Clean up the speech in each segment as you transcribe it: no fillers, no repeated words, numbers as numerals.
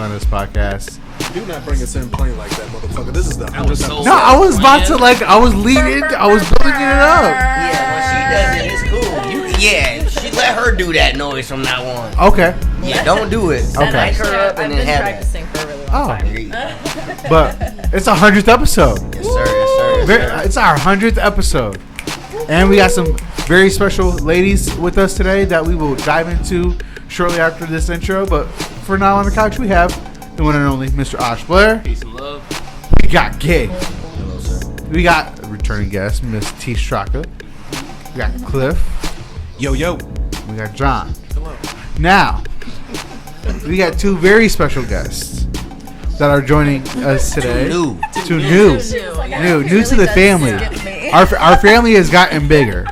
One Hundredth podcast. Do not bring us in playing like that, motherfucker. This is the 100th episode. No, I was about to I was leading. I was building it up. Yeah, when she does it, it's cool. She let her do that noise from now on. Okay. Yeah, don't do it. Okay. Mic her up and I've then been have practicing for a really long time. But it's our 100th episode. Yes, sir. Yes, sir. It's our 100th episode. And we got some very special ladies with us today that we will dive into shortly after this intro. But for now on the couch, we have the one and only Mr. Osh Blair. Peace and love. We got Gay. Hello, sir. We got a returning guest, Miss T. Straka. We got Cliff. Yo. We got John. Hello. Now, we got two very special guests that are joining us today. New to the family. Our family has gotten bigger.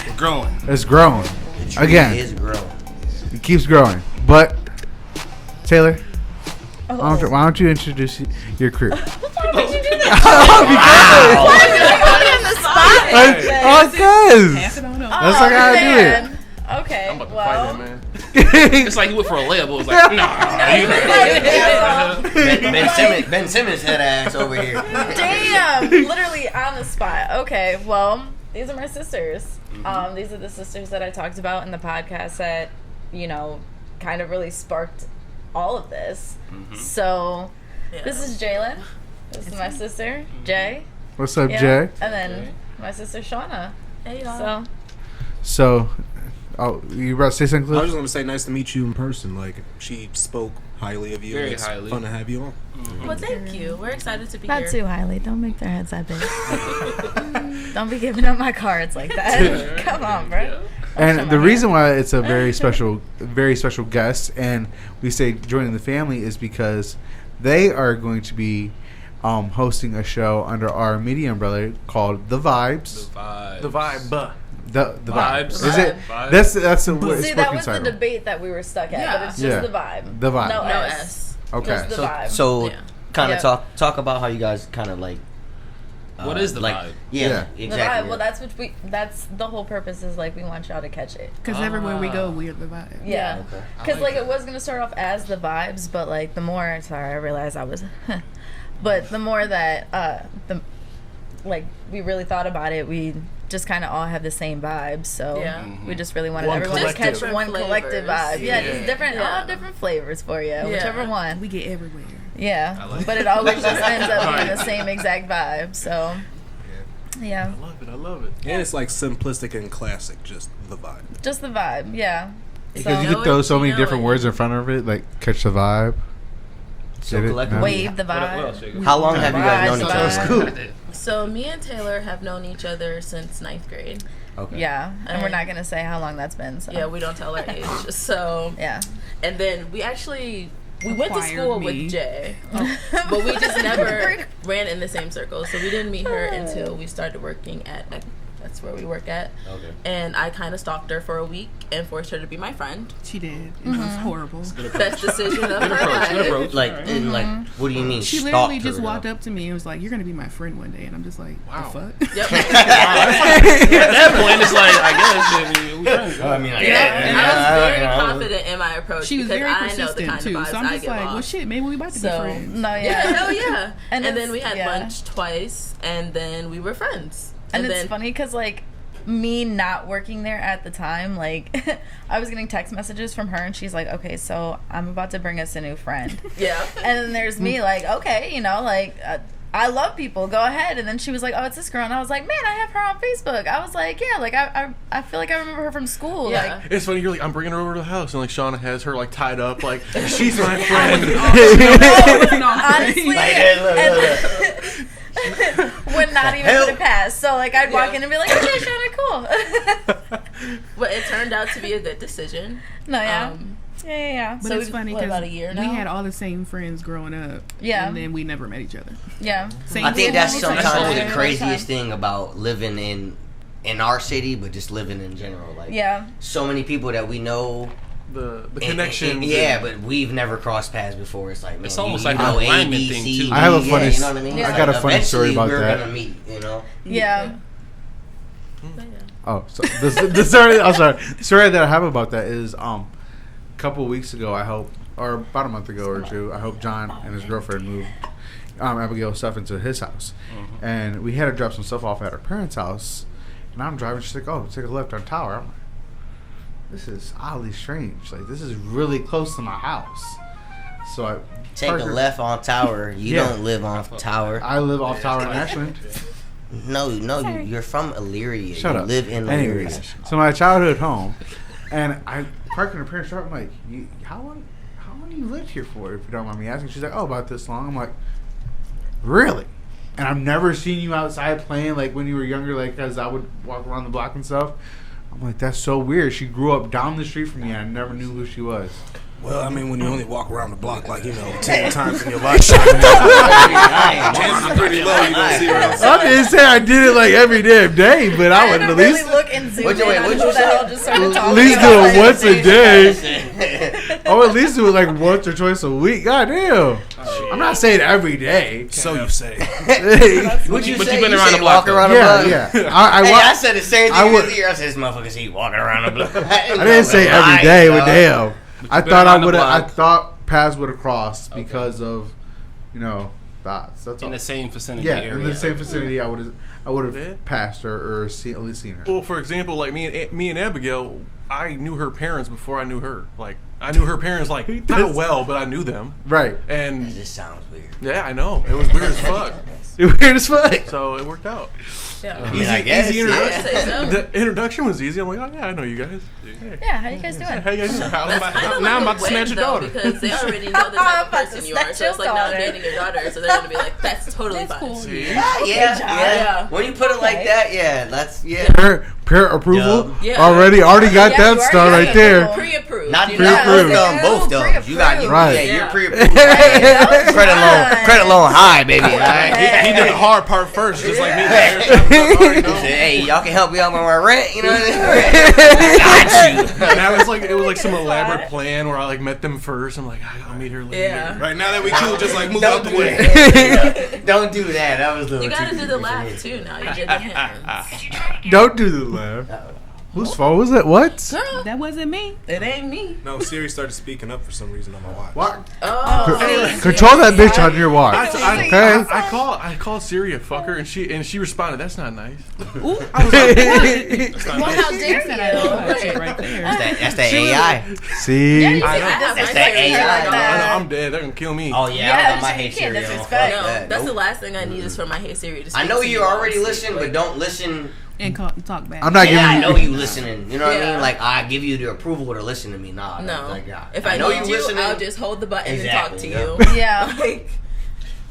We're growing. It's grown. Again. It is growing. It keeps growing. But, Taylor, why don't you introduce your crew? Why would you do that? Why did you put me on the spot? Oh, cuz. That's like how I do it. Okay, I'm about to fight that man. It's like he went for a layup, but it was like, Ben Simmons head ass over here. Damn, literally on the spot. Okay, well, these are my sisters. These are the sisters that I talked about in the podcast that, kind of really sparked all of this. So, this is Jailyn. This is my sister, Jay. What's up, Jay? And then my sister, Shawna. Hey, y'all. So, you about to say something, Cliff? I was just going to say nice to meet you in person. Like, she spoke highly of you. Very it's highly. Fun to have you on. Well, thank you. We're excited to be Not here. too highly. Don't make their heads that big. Don't be giving up my cards like that. Come on, bro. And the reason why it's a very special guest, and we say joining the family, is because they are going to be hosting a show under our media umbrella called The Vibes. The vibe. The Vibes. Is it? Vibes. That's See, that was the debate that we were stuck at, but it's just the vibe. The vibe. No No S. S. Okay. Just the vibe. So Yeah. kind of talk about how you guys kind of like. What is the vibe? Yeah, The exactly. vibe. Well, that's the whole purpose. Is like we want y'all to catch it. Because everywhere we go, we're the vibe. Yeah. Okay. Because it was gonna start off as the vibes, but like the more I realized I was, but the more that we really thought about it, we just kind of all have the same vibes. So we just really wanted One everyone to collective. catch one collective vibe. Yeah, just different, Yeah. all different flavors for you, whichever one. We get everywhere. Yeah, I like but it always just ends up being the same exact vibe. So, yeah, I love it. And it's like simplistic and classic, just the vibe. just the vibe. Yeah. Because you Know could throw it, so you many know different it. words in front of it, like catch the vibe. So Get it? collectively, No? Wave the What vibe. else, Jacob? how long have you guys known each other? Vibe. So me and Taylor have known each other since 9th grade. Okay. Yeah, and we're not gonna say how long that's been. So. Yeah, we don't tell our age. So Yeah. and then we went to Acquired school me. with Jay, but we just never ran in the same circle. So we didn't meet her until we started working at. That's where we work at. Okay. And I kind of stalked her for a week and forced her to be my friend. She did. It was horrible. Best decision of her Good life. approach. Like, and like, what do you mean? She stalked literally her, just though? walked up to me and was like, "You're gonna be my friend one day," and I'm just like, Wow. "The fuck?" Yep. At that point, it's like, I guess, we friends. I mean, I was very confident in my approach She was because very I know the persistent kind too. of vibes So I'm I just give like, off. "Well, shit, maybe we about to be So friends." no, Yeah, hell yeah. And And then it's- we had yeah. lunch twice, and then we were friends. And it's then, funny because like me not working there at the time, like I was getting text messages from her, and she's like, "Okay, so I'm about to bring us a new friend," Yeah. and then there's me like, "Okay, I love people. Go ahead." And then she was like, "Oh, it's this girl," and I was like, "Man, I have her on Facebook." I was like, "Yeah, like I feel like I remember her from school." Yeah. Like, It's funny, you're like, I'm bringing her over to the house, and like Shawna has her like tied up, like she's my friend. honestly, look. would not even put it past. So like I'd walk in and be like, "Okay, Shawna, cool." But it turned out to be a good decision. No, yeah. Um, Yeah. But So it's we- funny what, because about a year we now? had all the same friends growing up. Yeah. And then we never met each other. Yeah. Same I think thing that's when we sometimes started. the Time. craziest thing about living in our city, but just living in general. Like, Yeah. so many people that we know. The and- connection. yeah, but we've never crossed paths before. It's like, man, It's almost you like know an alignment A, B, thing, C, too. D, I have a funny- you know what I mean? Yeah. It's I got a like, funny story about eventually that. We're gonna meet, you know. Yeah. Oh, so the story. I'm sorry. The story that I have about that is, a couple of weeks ago, I helped or about a month ago or two, I hope John and his girlfriend moved Abigail's stuff into his house. And we had to drop some stuff off at her parents' house. And I'm driving, she's like, oh, take a left on Tower. I'm like, this is oddly strange. Like, this is really close to my house. So I Take a left on Tower. You don't live on Tower. I live off Tower in Ashland. No, you're from Elyria. Shut you up. live in Elyria. Anyways, so my childhood home, and I parked in her parents' yard. I'm like, how long you lived here for, if you don't mind me asking? She's like, oh, about this long. I'm like, really? And I've never seen you outside playing like when you were younger, like as I would walk around the block and stuff. I'm like, that's so weird. She grew up down the street from me, and I never knew who she was. Well, I mean, when you only walk around the block like 10 times in your life, chances are pretty low. You don't see her outside. I didn't say I did it like every damn day, but I would at least look and zoom in on what'd who you the hell say? just started talking. at least do it once a day. I would at least do it like once or twice a week. God damn. I'm not saying every day. So you say. What you But say? you been You around say the block, walk around the Yeah, block? yeah. I said the same thing I would- this year. I said, this motherfucker see walking around the block. I didn't say every day, but damn. I been thought I around the would have. I block. thought paths would have crossed because of, thoughts. That's all. In the same vicinity Yeah, area. in the same vicinity, I would have passed her or at least seen her. Well, for example, like me and Abigail, I knew her parents before I knew her. Like, I knew her parents, like, not well, but I knew them. Right. And This sounds weird. yeah, I know. It was weird as fuck. Weird as fuck. So it worked out. Yeah. I mean, I guess, easy yeah. introduction. Say so. The introduction was easy. I'm like, oh yeah, I know you guys. Hey. Yeah, how you guys doing? How you guys doing? Now I'm about to snatch your daughter. Because they already know the type of About to person you are. snatch So it's like now I'm your dating your daughter. So they're going to be like, that's totally That's fine. cool. See? Yeah. When you put it like Okay. that, yeah, that's Parent approval. Yeah. Already got Yeah, that you already star got right it. there. Pre-approved. not you not know? Pre-approved. both those. You got you. Right. Yeah, you're Yeah. pre-approved. Right? credit loan high, baby. All right. He did the hard part first, just like me. He said, hey, y'all can help me out with my rent. You know what I mean? Got you. Now it was like some elaborate plan where I like met them first. I'm like, I'll meet her later. Yeah. Right now that we cool, just like move out the way. Don't do that. That was a little You gotta too do the laugh too now. You did the hands. Don't do the laugh. Whose fault was it? What? Girl, That wasn't me. it ain't me. No, Siri started speaking up for some reason on my watch. What? Oh. Control that bitch on your watch. I Okay. called Siri a fucker, and she responded, "That's not nice." Ooh, I was like, Well, how dare that I don't watch it you? right there. That's that AI. See? I know. That's that AI. I know, I'm dead. They're gonna kill me. Oh yeah, I Yeah, got my you Hey can't Siri on. disrespect. Fuck No, that. that's the Nope. last thing I need is for my Hey Siri to speak I know to you while I'm already asleep, listen, but don't listen. And talk back. I'm not Yeah, I giving know you. you listening. You know what I Yeah. mean? Like I give you the approval to listen to me. Nah, No. like, yeah. If I know need you, I'll just hold the button Exactly, and talk to you. Yeah. Like,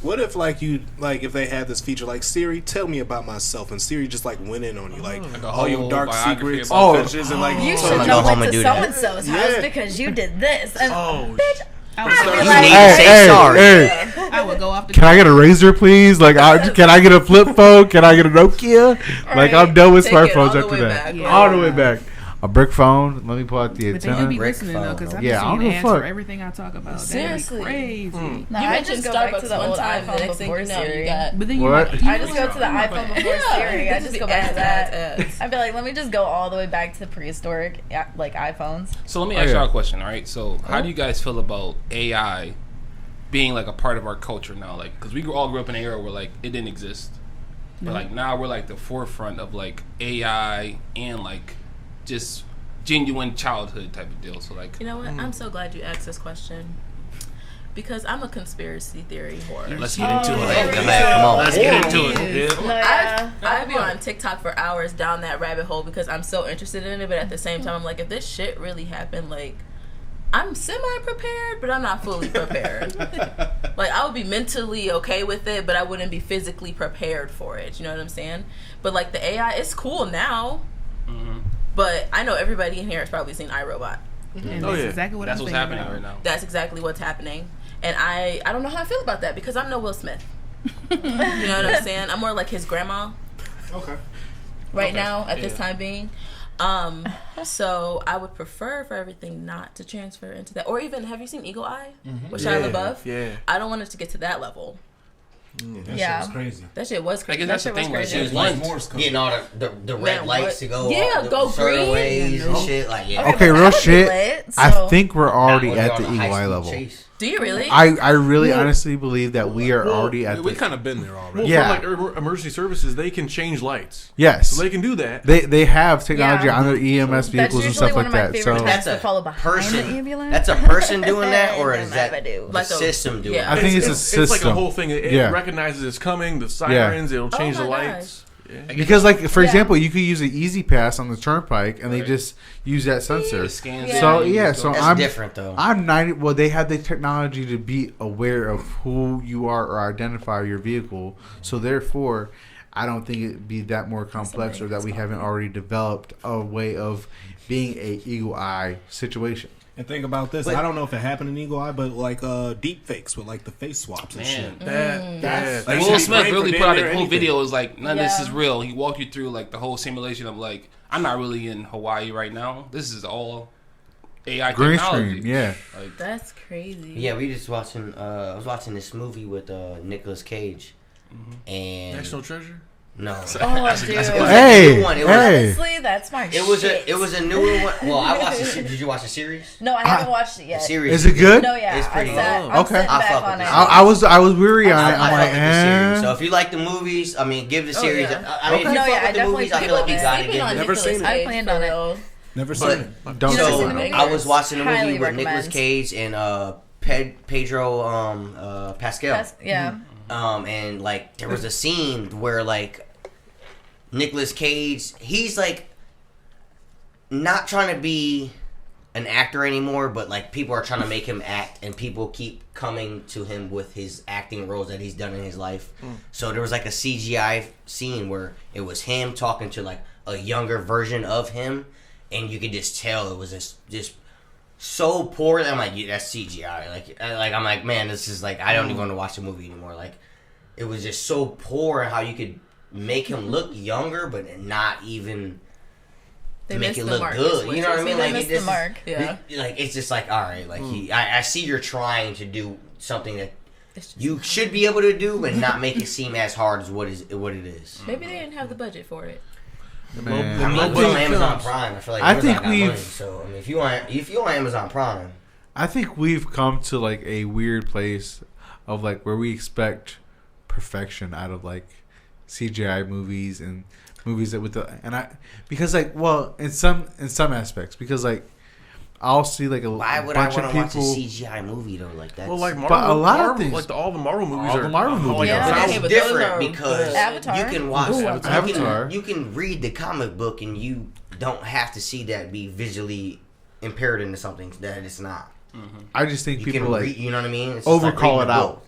What if if they had this feature like Siri, tell me about myself, and Siri just like went in on you, like Like a all your whole dark biography secrets, about and fetishes, and like You So should much know go home went and to do so that. and so's house Yeah. because you did this. And Oh, I would, I'd be You like, need to say sorry. Hey, I would go off the. can I get a razor, please? Like, can I get a flip phone? Can I get a Nokia? Like, I'm done with Take it all smartphones the after way that. back. Yeah. All the way back. A brick phone. Let me pull out the But they do antenna. be Brick listening though, because phone. I'm Yeah, I just don't seeing give a ads fuck. for everything I talk about. Seriously. That'd be crazy. No, you I mentioned just go back to Starbucks the one old time, the iPhone next thing before you know, Siri. you got. But then you What? might- I just go to the iPhone before Siri. I just go back to that. ads. I'd be like, let me just go all the way back to prehistoric, like iPhones. So let me Oh, ask yeah. y'all a question, all right? So how do you guys feel about AI being like a part of our culture now? Like, because we all grew up in an era where like it didn't exist, but like now we're like the forefront of like AI and like just genuine childhood type of deal. So like, You know what? I'm so glad you asked this question because I'm a conspiracy theory whore. let's get into Hey, it. come on. Let's get into it. Yeah. No, yeah. I'd be on TikTok for hours down that rabbit hole because I'm so interested in it, but at the same time, I'm like, if this shit really happened, like, I'm semi-prepared, but I'm not fully prepared. Like, I would be mentally okay with it, but I wouldn't be physically prepared for it. You know what I'm saying? But, like, the AI, it's cool now, but I know everybody in here has probably seen iRobot. And Oh, that's yeah. exactly what That's I'm what's thinking happening about. right now. That's exactly what's happening. And I don't know how I feel about that because I'm no Will Smith. You know what I'm saying? I'm more like his grandma. okay. Right Okay. now at this Yeah. time being. So I would prefer for everything not to transfer into that. Or even, have you seen Eagle Eye with Shia LaBeouf? Yeah. I don't want it to get to that level. That Yeah. shit was crazy. That shit was I crazy. guess that's the shit was thing. Where crazy. it's Like like Morse code. Getting all the red Man, lights what? to go. Yeah, the go certain green. ways and shit. Like yeah. Okay, but real that would be shit. lit, I so- think we're already When at you're the on a eagle eye high-speed level. chase. Do you really? I really honestly believe that we are already at We the. kind of been there already. Well, Yeah. for like emergency services, they can change lights. Yes. So they can do that. They have technology Yeah. on their EMS That's vehicles and usually stuff one like of my that. favorite So tasks That's to a follow behind person. the ambulance. That's a person doing that, or is that do. the Like a- system doing yeah. I it? think it's a It's like system. a whole thing. It Yeah. recognizes it's coming, the sirens, it'll change my the gosh. lights. Yeah. Because, like, for Yeah. example, you could use an Easy Pass on the turnpike, and they Right. just use that sensor. it scans Yeah. So it, yeah, just so goes- That's different though. I'm 90. Well, they have the technology to be aware of who you are or identify your vehicle. So therefore, I don't think it'd be that more complex or that we haven't already developed a way of being a eagle eye situation. And think about this. But- I don't know if it happened in Eagle Eye, but like deep fakes with like the face swaps and Man. shit. That Like, Will should be Smith brain for really damn put out near a whole anything. video. Is like none of this Yeah. is real. He walked you through like the whole simulation of like I'm not really in Hawaii right now. This is all AI Green technology. screen, yeah. Like, That's crazy. Yeah, we just watching. I was watching this movie with Nicolas Cage, and National Treasure. no, Oh, dude. Hey, one. It was- hey. Honestly, that's my it was shit. a newer one. Well, I watched. Did you watch the series? No, I haven't watched it The yet. series Is it good? No, yeah. It's pretty I'm good. Okay. sitting I'll back fuck on with it. this. I was weary on it. I I'm fuck like, with the series. So eh. if you like the movies, I mean, give the Oh, series. yeah. I mean, Okay. if you No, fuck yeah, I with the definitely movies, I keep feel like on you it. gotta Sleeping get on it. Never Nicolas seen it. Cage, I planned for on it. real. Never But- seen it. Don't never say seen it. the movie? I was watching a movie Highly with Nicolas recommend. Cage and Pedro Pascal. Yeah. And like there was a scene where like Nicolas Cage, he's like not trying to be an actor anymore, but like people are trying to make him act, and people keep coming to him with his acting roles that he's done in his life. So there was like a CGI scene where it was him talking to like a younger version of him, and you could just tell it was just so poor that I'm like, yeah, that's CGI. Like I'm like, man, this is like I don't even want to watch the movie anymore. Like it was just so poor how you could make him look younger, but not even They make missed it the look mark, good. is what You know what I you're mean? saying. Like They it missed the just mark. Yeah. like it's just like all right, like I see you're trying to do something that It's just you should be able to do, but not make it seem as hard as what it is. Maybe they didn't have the budget for it. Man. I mean, Low it's on budget Amazon films. Prime. I feel like I Amazon think got we've- money, so I mean, if you on Amazon Prime, I think we've come to like a weird place of like where we expect perfection out of like CGI movies and movies that with the because like well in some aspects because like I'll see like a why would I bunch want of to watch a people. CGI movie though? Like that. Well, like But a lot of Marvel, things- like all the Marvel movies all are the Marvel movies like Yeah. a Okay, thousand- but those different are because good. Avatar. you can watch Avatar. You can read the comic book and you don't have to see that be visually impaired into something that it's not. I just think You people can like read, you know what I mean? It's overcall just like reading it a out. book.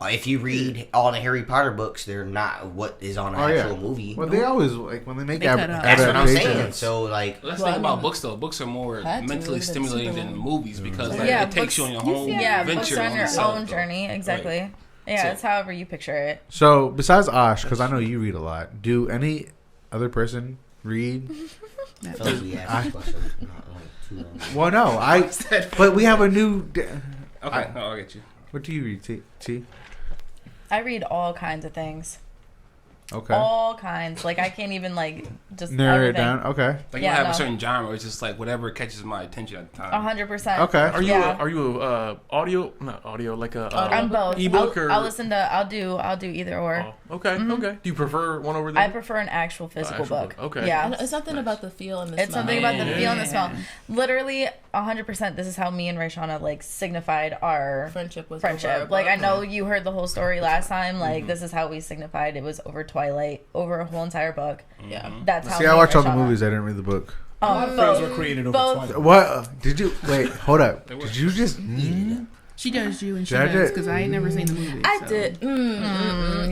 If you read all the Harry Potter books, they're not what is on an Oh, yeah. actual movie. well they always like when they make They cut out. That's what I'm saying. adaptations. So like, let's Well, think I about mean, books though. Books are more had to, mentally that's stimulating super than long. movies because like Yeah, it takes you on your whole Yeah, books venture are on your yourself, own though. journey. Exactly. Yeah, So- it's however you picture it. So besides Osh, because I know you read a lot, do any other person read? I feel like we asked this question not like too long. Well, no, but we have a new. Okay, no, I'll get you. What do you read, T? I read all kinds of things. Okay. All kinds. Like I can't even like just Narrow it everything. down. Okay. Like Yeah, you have no. a certain genre, where it's just like whatever catches my attention at the time. 100%. Okay. Are you Yeah. are you audio not audio like a I'm both. ebook or I'll listen to. I'll do either or. Oh, okay, okay. Do you prefer one over the I prefer an actual physical actual book. book. Okay. Yeah. It's something about the feel and the It's smell. something about the Yeah. feel and the smell. Literally, 100%. This is how me and Shawna like signified our friendship was friendship. over, Like I but- know you heard the whole story last time. Like this is how we signified. It was over Twilight, over a whole entire book. Yeah. That's how. See, me I and watched all the Shawna- movies. I didn't read the book. A lot of friends were both. created over both. Twilight. What did you wait? Hold up. Did you just? She judged you and she Judge does it. because I ain't never seen the movie. I so. did.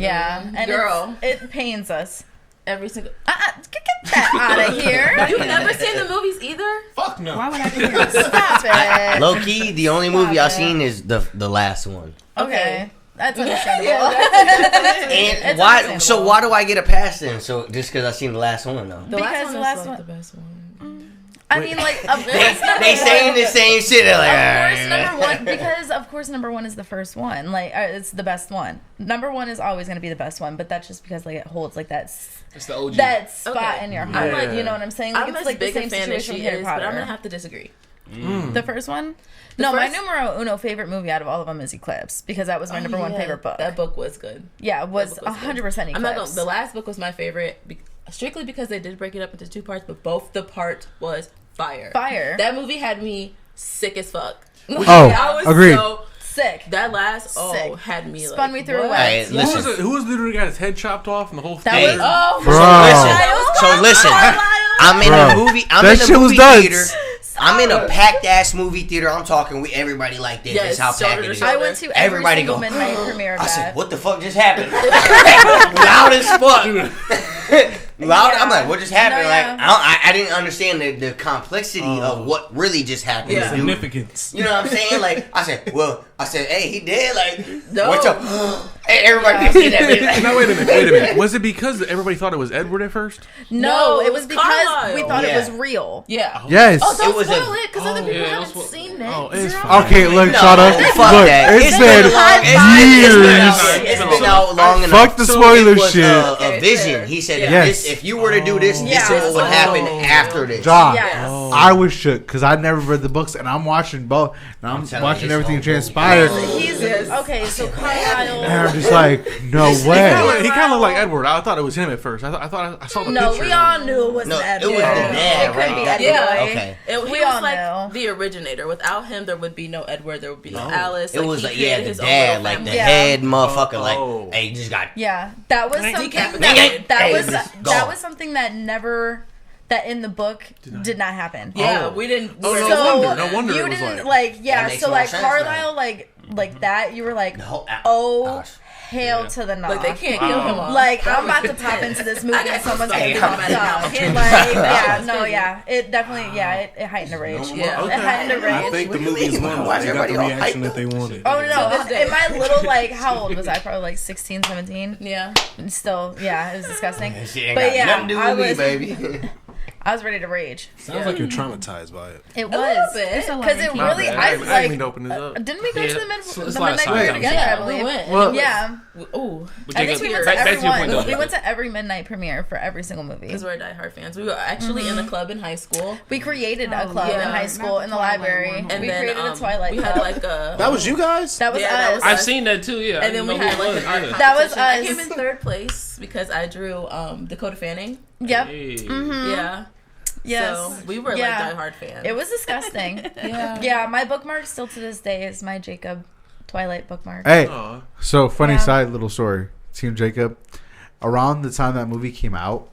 Yeah, and Girl. it pains us. Every single. Get that out of here. You've never seen the movies either? Fuck no. Why would I care? Stop it. Low key, the only movie Stop I've it. seen is the last one. Okay, that's understandable. And It's why? understandable. So why do I get a pass then? So just because I seen the last one though. The Because last one the is last like one- the best one. I mean, like, of course, They saying the same shit. They're like, of course, number one, because of course, number one is the first one. Like, it's the best one. Number one is always going to be the best one, but that's just because like it holds like that. It's the OG. That spot in your heart. Like, you know what I'm saying? Like, I'm it's as like the big same a fan as situation she with Harry is, Potter. but I'm gonna have to disagree. The first one? The No, my first- numero uno favorite movie out of all of them is Eclipse because that was my number one favorite book. That book was good. Yeah, it was That book 100% good. Eclipse. I'm not gonna, the last book was my favorite, strictly because they did break it up into 2 parts, but both the part was fire. That movie had me sick as fuck. I was agreed. so sick. That last Sick. Had me Spun like, me through a what? Hey, listen. Who was the dude who got his head chopped off and the whole thing? That was So listen, I'm in a movie. I'm That in a shit was movie nuts. theater. I'm in a packed ass movie theater. I'm talking with everybody like this. Yes, That's how shoulder packed to it is. shoulder. I went to every Everybody single go. midnight premiere of I that. said, "What the fuck just happened?" Loud as fuck. Loud. I'm like, "What just happened?" No, like, yeah. I didn't understand the complexity of what really just happened. Yeah. dude. Significance. You know what I'm saying? Like, I said, "Hey, he dead." Like, No. what's up? Hey, everybody can see that. Bitch. Now wait a minute. Was it because everybody thought it was Edward at first? No, No, it was it's because Carlisle. we thought Yeah. it was real. Yeah. Yes. Oh, don't It was spoil a- it because other people yeah, haven't don't seen it. Oh, it's Zero. fine. Okay, look, No, Shawna. fuck Look, that. it's been years. It's been out long enough. Fuck the So spoiler it was shit. a vision. He said, Yes. if you were to do this, Yeah. this is what would happen Oh. after this. John, Yes. I was shook because I never read the books, and I'm watching both. And I'm telling watching you, everything it's transpire, He's okay. So Carlisle. and I'm just like, no He way. kind of looked like Edward. I thought it was him at first. I thought I saw the No, picture. we all knew it wasn't No, Ed. it was the dad, It couldn't right? be Ed. Yeah. Boy. Okay. He We was all like know. the originator. Without him, there would be no Edward. There would be no Alice. It was he like, created the his own dad, little like the family. Yeah. head motherfucker, Oh. like, hey, you just got. Yeah, that was something. Decapitated. That Hey, was it's that gone. was something that never. That in the book did not happen. Yeah, Oh. we didn't. Oh, we no were- wonder. No wonder you it was didn't like. yeah. That makes So more like sense Carlisle, like that. You were like, No, oh gosh. hell to the no. Like they can't kill him off. Like That I'm was about to intense. pop into this I movie got and someone's gonna goosebumps. be Hey, fucked up. I'm Like not- yeah, no, yeah. It definitely it heightened the rage. Yeah. It heightened the I rage. think the movie is one. Why They got everybody the all reaction hyped that they wanted. Oh no! To this day. In my little like, how old was I? Probably like 16, 17. Yeah. And still, yeah, it was disgusting. She ain't But got yeah, nothing to do I with me, was, baby. I was ready to rage. Sounds like you're traumatized by it. It little was bit. It's a lot because of it key. really, bad. I didn't like. mean to open this up. Didn't we go Yeah, to the it's a lot of midnight side premiere topics. together? I Yeah, believe. we went. Well, Yeah, Ooh. But I Jacob, think we went to back to every your point, one. though. We went to every midnight premiere for every single movie. Because we're diehard fans. We were actually in a club in high school. We created a Oh, club yeah. in high Not school the in the Twilight library. one. And We then created a Twilight we club. had like a. That was you guys? That was Yeah, that us. was I've seen that too. Yeah, And then we had like an art competition. That was I us. came in third place because I drew Dakota Fanning. Yep. Hey. Yeah. Yes. So we were Yeah. like diehard fans. It was disgusting. Yeah. Yeah, my bookmark still to this day is my Jacob Twilight bookmark. Hey, Aw. so funny Yeah. side little story. Team Jacob. Around the time that movie came out,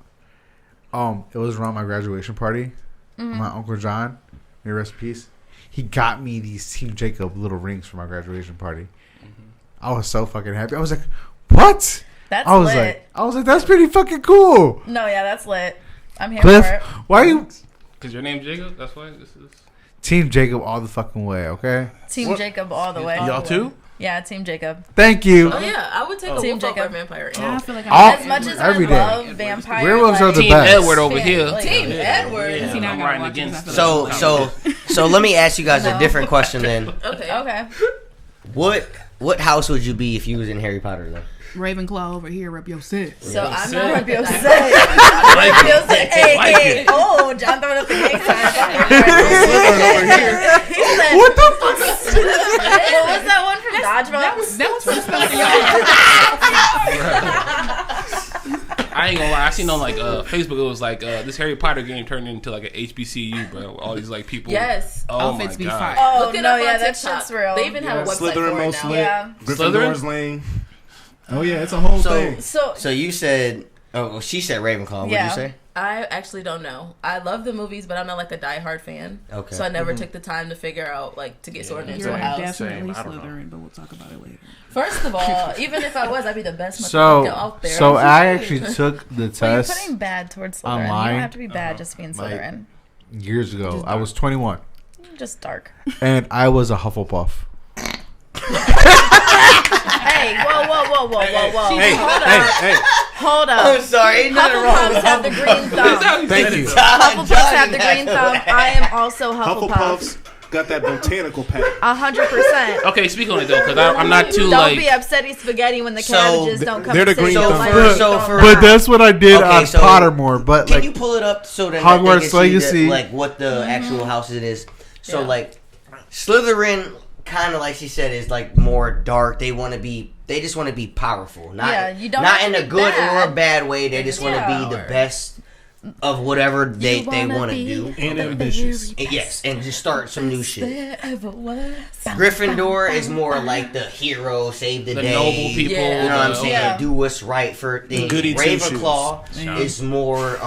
it was around my graduation party. My Uncle John, may he rest in peace. He got me these Team Jacob little rings for my graduation party. I was so fucking happy. I was like, "What?" That's I was lit. like, "That's pretty fucking cool." No, yeah, that's lit. I'm here Cliff, for it. why are you Because your name's Jacob. That's why this is. Team Jacob all the fucking way? Okay, Team Jacob all the way. Y'all too? Yeah, Team Jacob. thank you. Oh yeah, I would take a Team wolf over a Jacob. vampire. Yeah, I feel like All- As much as every I day. love vampire, Werewolves are the Team best. Edward over fan- here. like- Team Edward. Yeah, See, now I I'm gotta riding watch it, against. 'cause I feel like So let me ask you guys a different question then. Okay. Okay. What house would you be if you was in Harry Potter though? Ravenclaw over here, rep your set. So I'm Sick. not Rep your that- set. Like Rep your it. set. Hey, Like hey. it. Oh, John throwing up the gang sign. He said, What the fuck? what was that one from Dodgeball? That was from I ain't gonna lie. I seen on like Facebook. It was like this Harry Potter game turned into like an HBCU, bro. All these like people. Yes. Oh Outfits my be god. fire. Oh, Look it no, up on yeah, that TikTok. shit's real. They even have a website Slytherin for it most now. lit. Yeah. Gryffindor's lane. Oh yeah, it's a whole So- thing. So you said, well, she said Ravenclaw. What'd Yeah. you say? I actually don't know. I love the movies, but I'm not like a diehard fan. Okay. So I never took the time to figure out like to get sorted into You're a house. definitely Same, I don't know. Slytherin, but we'll talk about it later. First of all, even if I was, I'd be the best motherfucker So, out there. so I actually took the Well, you're test putting bad towards Slytherin. You online. don't have to be bad just being Like- Slytherin. years ago. I was 21, Just dark. and I was a Hufflepuff. Hey, whoa. Hey, hey, Hold up. I'm sorry, ain't nothing wrong Hufflepuffs with have the green thumb. Thank you. Hufflepuffs have the green thumb. I am also Hufflepuff. Hufflepuffs got that botanical pack. 100%. Okay, speak on it though, because I'm not too Don't be upsetty spaghetti when the cabbages don't come. They're the and green sit thumb. on my So stone. for- But that's what I did Okay, on so Pottermore. But Can like you pull it up so that Hogwarts they can see Legacy. like what the actual house it is? So Yeah. like Slytherin, kind of like she said, is like more dark. They just want to be powerful. Not, Yeah, you don't not have in to a be good or bad. a bad way. They just want to be the best of whatever they want to do. And ambitious. And yes, and just start some new shit. There ever was. Gryffindor is more like the hero, save the, the day. noble people. Yeah. You know what I'm saying? Yeah. Do what's right for things. Goody Ravenclaw two-shoes. is more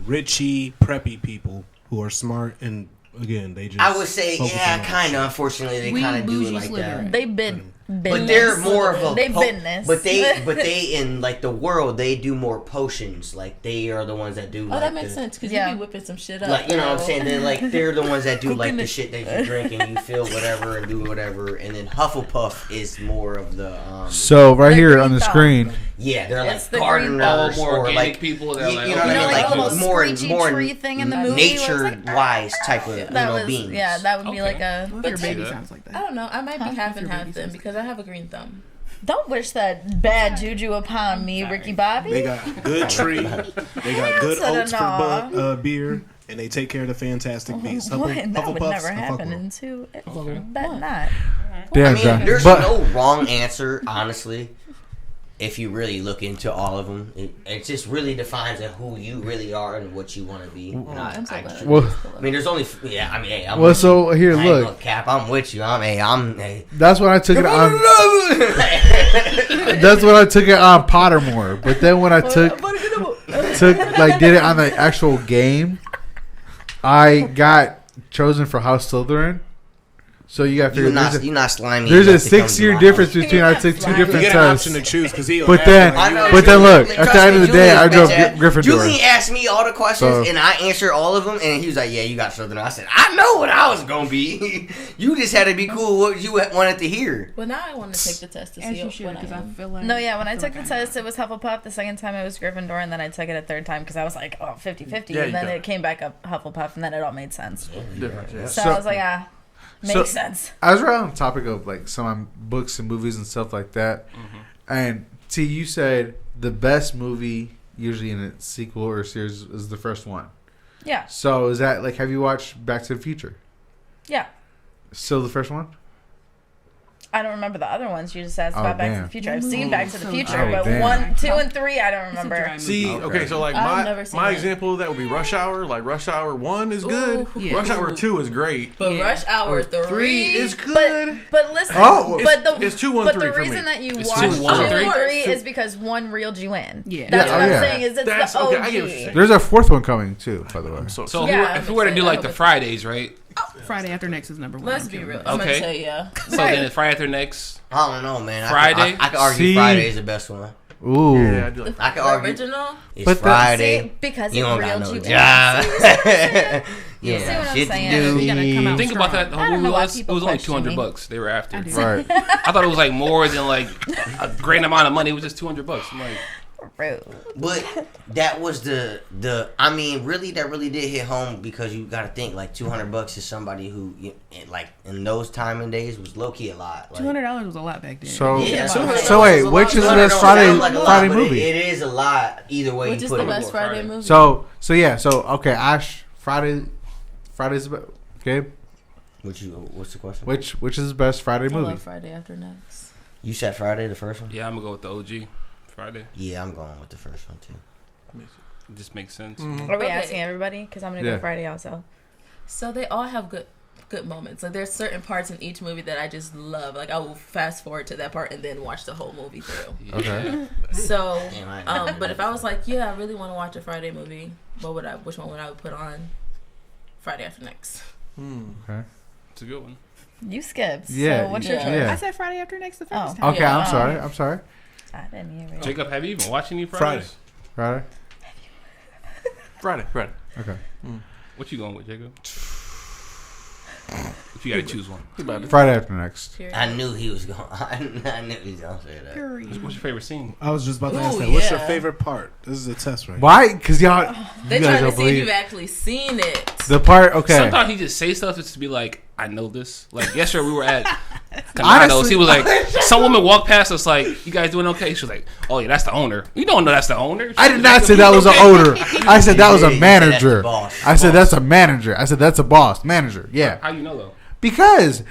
Richie, preppy people who are smart and again they just. I would say, focus yeah, on kind of. Unfortunately, they kind of do it bougie like that. Slytherin. They've been But they're more of a They business. But they in like the world they do more potions. Like they are the ones that do. Oh, like that makes the, sense because Yeah. you be whipping some shit up. Like you know what I'm saying? They're the ones that do like Cooking the it. shit that you drink and you feel whatever and do whatever. And then Hufflepuff is more of the so right The here green on the thumb. screen. yeah, they're It's like the green gardeners More or organic like people that are you like, know what I You know, mean? like Like the little more screechy tree thing in the movie where it's nature like, wise type of that beings. yeah, that would be Okay. like a. What if your see baby that. sounds like I that? don't know. I might be half and Your half baby then says because I have a green thumb. Don't wish that bad juju upon me, Ricky Bobby. They got good tree. They got good said oats no. for beer, and they take care of the Fantastic Beasts. What? That would Hufflepuffs, never I fuck happen with 'em. into bet not. Damn, I mean, John. there's But no wrong answer, honestly. If you really look into all of them, it just really defines who you really are and what you want to be. And I'm so glad. well, I mean, there's only hey, I'm well, with so here, you. I ain't look. gonna cap. I'm with you. Hey. That's when I took it on. That's when I took it on Pottermore. But then when I did it on the actual game, I got chosen for House Slytherin. So you got to You're figure not, you're not slimy. there's a enough to come to 6-year my difference house. between I took two You You different get an tests. option to choose because he. But then- I know, But then look, Trust at the end me, of the day, I Julian, drove bitch ass. Gryffindor. Julian asked me all the questions, So- and I answered all of them, and he was like, "Yeah, you got something." I said, "I know what I was gonna be. You just had to be cool with what you wanted to hear." Well, now I want to take the test to As see you should, what I because I am. feel like. No, yeah, when I took the like test, it was Hufflepuff. The second time it was Gryffindor, and then I took it a third time because I was like, oh, 50-50. Yeah, and you then got it came back up Hufflepuff, and then it all made sense. Different, yeah. So, So- I was like, makes sense. I was right on the topic of like some books and movies and stuff like that. And T, you said the best movie usually in a sequel or series is the first one. Yeah, So is that like, have you watched Back to the Future? yeah. Still the first one? I don't remember the other ones. You just asked Oh, about Back to damn. the Future. I've seen Back to the Oh, Future, but damn. 1, 2, and 3, I don't It's a dry remember. movie. See, Okay. okay, so like I've never seen my it. example of that would be Rush Hour. Like Rush Hour 1 is good. Ooh, yeah. Rush Hour 2 is great. But Yeah. Rush Hour 3 is good. But listen, Oh, but the it's 2, 1, but 3 the for reason me. that you It's watch 2, 2 1, and 3. 3 is because 1 reeled you in. Yeah. That's Yeah, what oh, I'm yeah. saying. Is it's That's the okay. OG. I get what you're saying. There's a fourth one coming too, by the way. I'm so So Yeah, if we were to do I'm like the excited. Fridays, right? Friday After Next is number one. Let's be real. I'm Okay. gonna say yeah. So then it's Friday after next. I don't know, man. Friday? I could argue See? Friday is the best one. Ooh. Yeah, I do like I could The argue original. it's But the- Friday. See, because You it don't got reeled no you in. job. See what I'm saying? Yeah, See what I'm shit to saying? do. You gotta come out Think about that. The I whole don't movie know why was. It people was only question me. $200 they were after. I do. Right. I thought it was like more than like a great amount of money. It was just $200. I'm like, Rude. But that was the I mean, really, that really did hit home because you got to think like $200 is somebody who like in those time and days was low key a lot. Like, $200 was a lot back then. So, Yeah, so wait, which is the $200 best don't Friday sound like a lot, Friday but movie? It is a lot either way Which you is put the it. best Friday Friday. movie? So okay, Ash, Friday's okay. What's the question? Which is the best Friday I movie? love Friday After Next. You said Friday, the first one? yeah, I'm gonna go with the OG Friday. Yeah, I'm going with the first one too. It just makes sense. Are we Okay. asking everybody? Because I'm gonna Yeah. go Friday also. So they all have good moments. Like there's certain parts in each movie that I just love. Like I will fast forward to that part and then watch the whole movie through. Yeah. Okay. So, Damn, I- but if I was like, yeah, I really want to watch a Friday movie, which one would I put on? Friday After Next. Okay. It's a good one. You skipped. Yeah, So what's your yeah. choice? Yeah. I said Friday After Next the first Oh. time. Okay, Yeah. I'm sorry. I didn't hear it. Jacob, have you even watched any Fridays? Friday. Friday. Friday. Okay. What you going with, Jacob? If you got to choose one. Friday After Next. I knew he was going. I knew he was going to say that. What's your favorite scene? I was just about to ask Ooh, that. What's your yeah. favorite part? This is a test, right? Why? Because y'all. They you guys trying to don't see if believe you've actually seen it. the part. Okay. Sometimes he just say stuff just to be like, I know this. Like yesterday we were at Canados. Honestly- He was like, some woman walked past us like, you guys doing okay? She was like, oh yeah, that's the owner. You don't know that's the owner. I did not say that was an owner. I said that was a He said that's the manager. boss. I said that's a manager. I said that's a boss. Manager. Yeah. How you know though? Because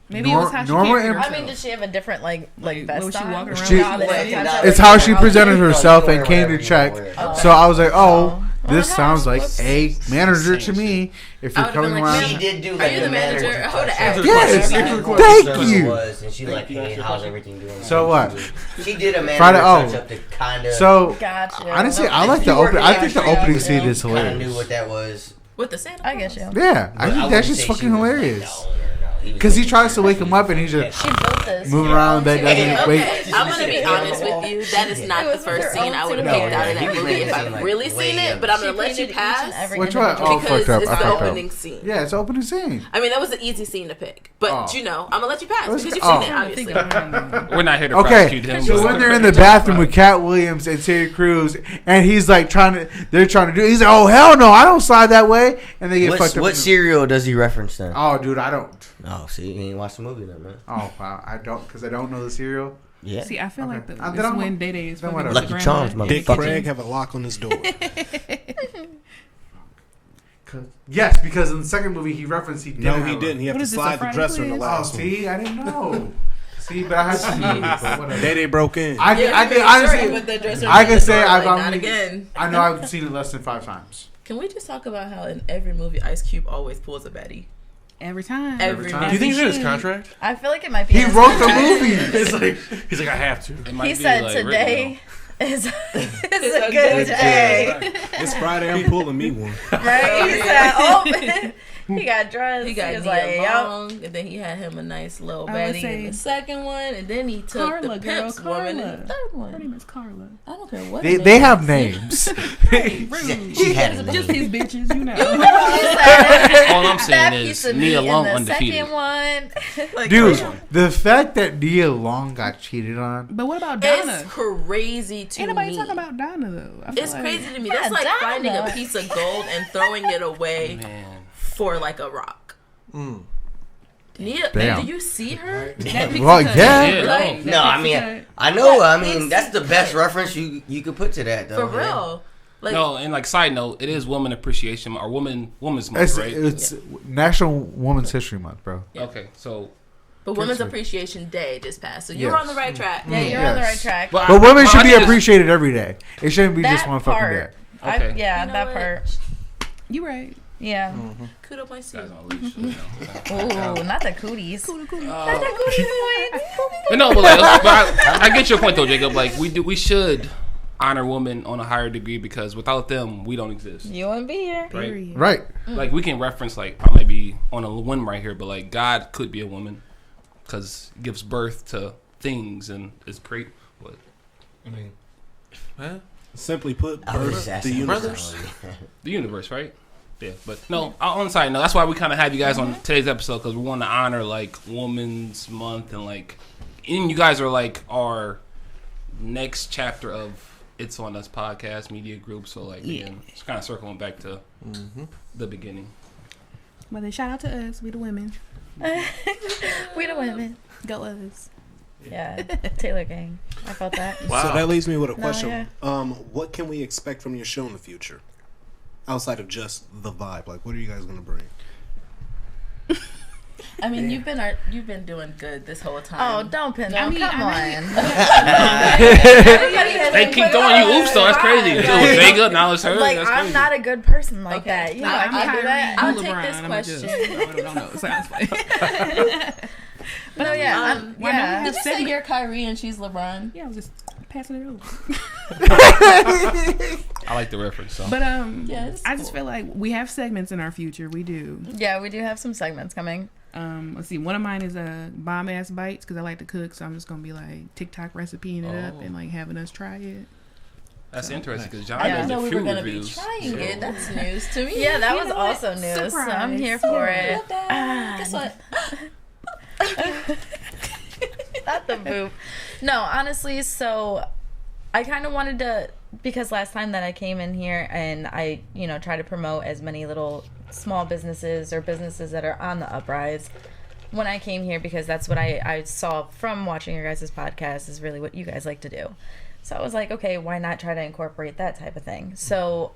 Maybe it was how she normal carried imp- I mean, did she have a different like what was vest she on? walking around She- with? it's how she presented herself and came to check. So I was like, oh, this sounds like a manager to me. If you're I would've been coming like, around, She did do Are like you the manager? I would have asked. Yes. Thank you. And she like, hey, how's everything doing? So what? She did a manager Friday- touch up to kind of. so Gotcha. honestly, I like the open. I think the opening scene is kind of knew hilarious. what that was. With the Santa I guess you. Yeah, I think that's just fucking hilarious. Because he tries to wake him up and he's just She built this. moving around in bed, Okay, doesn't wake. I'm gonna be honest with you. That is not It the was first her scene own I would have scene. picked out of No, that he movie made if it I've seem like really way seen it. younger. But I'm gonna let you pass Which one? Oh, because fucked up. it's I the fucked up. opening scene. Yeah, it's opening scene. I mean, that was an easy scene to pick. But Oh. you know, I'm gonna let you pass Let's because you've go- seen it, oh. obviously. We're not here to Okay, prosecute him. so but- when they're in the bathroom with Cat Williams and Terry Crews, and he's like they're trying to do. He's like, oh hell no, I don't slide that way, and they get fucked up. What serial does he reference then? Oh, dude, I don't. Oh, see, you ain't watched the movie then, man. Oh wow, I don't because I don't know the serial. Yeah. See, I feel Okay. like Then this I'm- when Day Day is then fucking whatever. with the Lucky Charms, grandma. Dick motherfucker. Craig have a lock on his door. Yes, because in the second movie he referenced he didn't. No, have he one. didn't. He had What to is this, slide a the Friday dresser in the quiz? Oh, last one. see, I didn't know. See, but I have seen it. But whatever. Day broke in. I can honestly. I can say I've not only. again. I know I've seen it less than 5 times. Can we just talk about how in every movie Ice Cube always pulls a Betty? Every time. Every time. movie. Do you think it's in his contract? I feel like it might be. He in his wrote the contract. movie. He's like, I have to. It might He be, said like, today is a a good good day. It's Friday. I'm pulling me one. Right? He said, oh, he got dressed. He got was Nia like, yup. Long, and then he had him a nice little I would Betty say in the second one, and then he took Carla, the girl, pimp's woman in Carla. the third Her one. name is Carla. I don't care what. They her they name have is. names. She had a Just name. these bitches, you know. All I'm saying That is piece of Nia meat Long in the undefeated. second one. Like, Dude, the fact that Nia Long got cheated on. But what about Donna? It's crazy to Ain't nobody me. talking about Donna though. I feel It's like- crazy to me. Yeah, That's like Donna. finding a piece of gold and throwing it away Man. for like a rock. Nia, Damn. do you see her? Well, yeah. Yeah, Like, No, I mean, I know. I mean, that's the best reference you could put to that, though. for real. Like, No, and like side note, it is Woman Appreciation or Women's Month, It's, right? it's National Women's History Month, bro. Okay, so but Women's Picture. Appreciation Day just passed, so you're Yes. on the right track. yeah, you're on the Yes. right track. But But women I should be think it's- appreciated every day. It shouldn't be just That one fucking part. day. Okay. Yeah, You know that what? part. You right. Yeah. Kudo my seat. Guys on a leash, you know. Ooh, not the cooties. Cool. Not the cooties. But no, but I get your point though, Jacob. Like we should honor women on a higher degree because without them, we don't exist. You wouldn't be here. Right? Period. Right. Like we can reference like I might be on a whim right here, but like God could be a woman because it gives birth to things and is great. But I mean, Huh? simply put, I was birth just the asking universe. the universe, right? Yeah, but no. On the side note, that's why we kind of had you guys on today's episode because we want to honor like Women's Month and like, and you guys are like our next chapter of It's On Us podcast media group. So like, again, it's kind of circling back to the beginning. Well, then shout out to us. We the women. We the women. Go us. Yeah, Taylor Gang. I felt that. So that leaves me with a No, question. yeah. What can we expect from your show in the future? Outside of just the vibe, like what are you guys gonna bring? I mean, you've been doing good this whole Oh, time. don't pin I them. mean, Come I on. They keep throwing you oops, though. That's crazy. It was Vega, now it's her. Like, That's I'm crazy. not a good person like Okay. that. You know, Now, I I'm can't do that. I'll You take LeBron, this I'm a question. I don't know. It sounds funny. No, yeah. why don't we have Did you say you're Kyrie and she's LeBron? Yeah, I was just passing it over. I like the reference. So. But Yeah, it's I just cool. feel like we have segments in our future. We do. Yeah, we do have some segments coming. Let's see. One of mine is bomb ass bites because I like to cook, so I'm just gonna be like TikTok recipeing it up and like having us try it. That's interesting because John I does didn't know a we few were gonna be reviews. trying it. That's news to me. Yeah, that You was know what? also news. So I'm Surprise. here for it. Love that. Guess what? Not the boop. No, honestly, so I kind of wanted to, because last time that I came in here and I, try to promote as many little small businesses or businesses that are on the uprise when I came here, because that's what I saw from watching your guys' podcast is really what you guys like to do. So I was like, okay, why not try to incorporate that type of thing? So,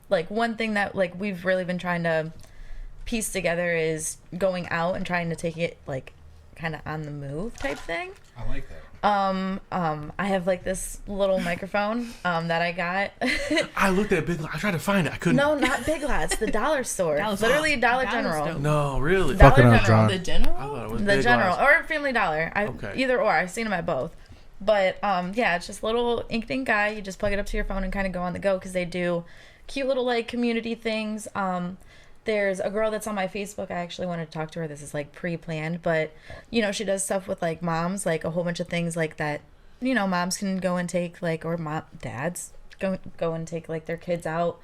like one thing that like we've really been trying to piece together is going out and trying to take it like kind of on the move type thing. I like that. I have like this little microphone that I got. I looked at Big Lots. I tried to find it. I couldn't. No, not Big Lots, the dollar store. Literally Dollar General. Store. No, really. Dollar Fucking up, General. John. The general? I thought it was The Big General Lots. or Family Dollar. Okay. Either or. I've seen them at both. But yeah, it's just a little ink guy. You just plug it up to your phone and kind of go on the go because they do cute little like community things. There's a girl that's on my Facebook. I actually wanted to talk to her. This is like pre-planned, but she does stuff with like moms, like a whole bunch of things like that. Moms can go and take like, or dads go and take like their kids out,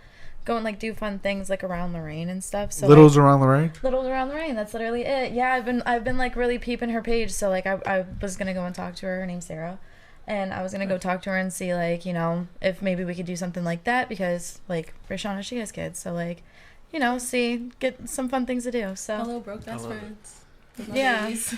go and like do fun things like around Lorraine and stuff. So Littles like, around the rain. Littles around the rain. That's literally it. Yeah, I've been like really peeping her page. So like I was gonna go and talk to her. Her name's Sarah, and I was gonna go talk to her and see like if maybe we could do something like that because like for Shawna, she has kids. So like get some fun things to do. So Hello, broke best friends. Yeah. Babies.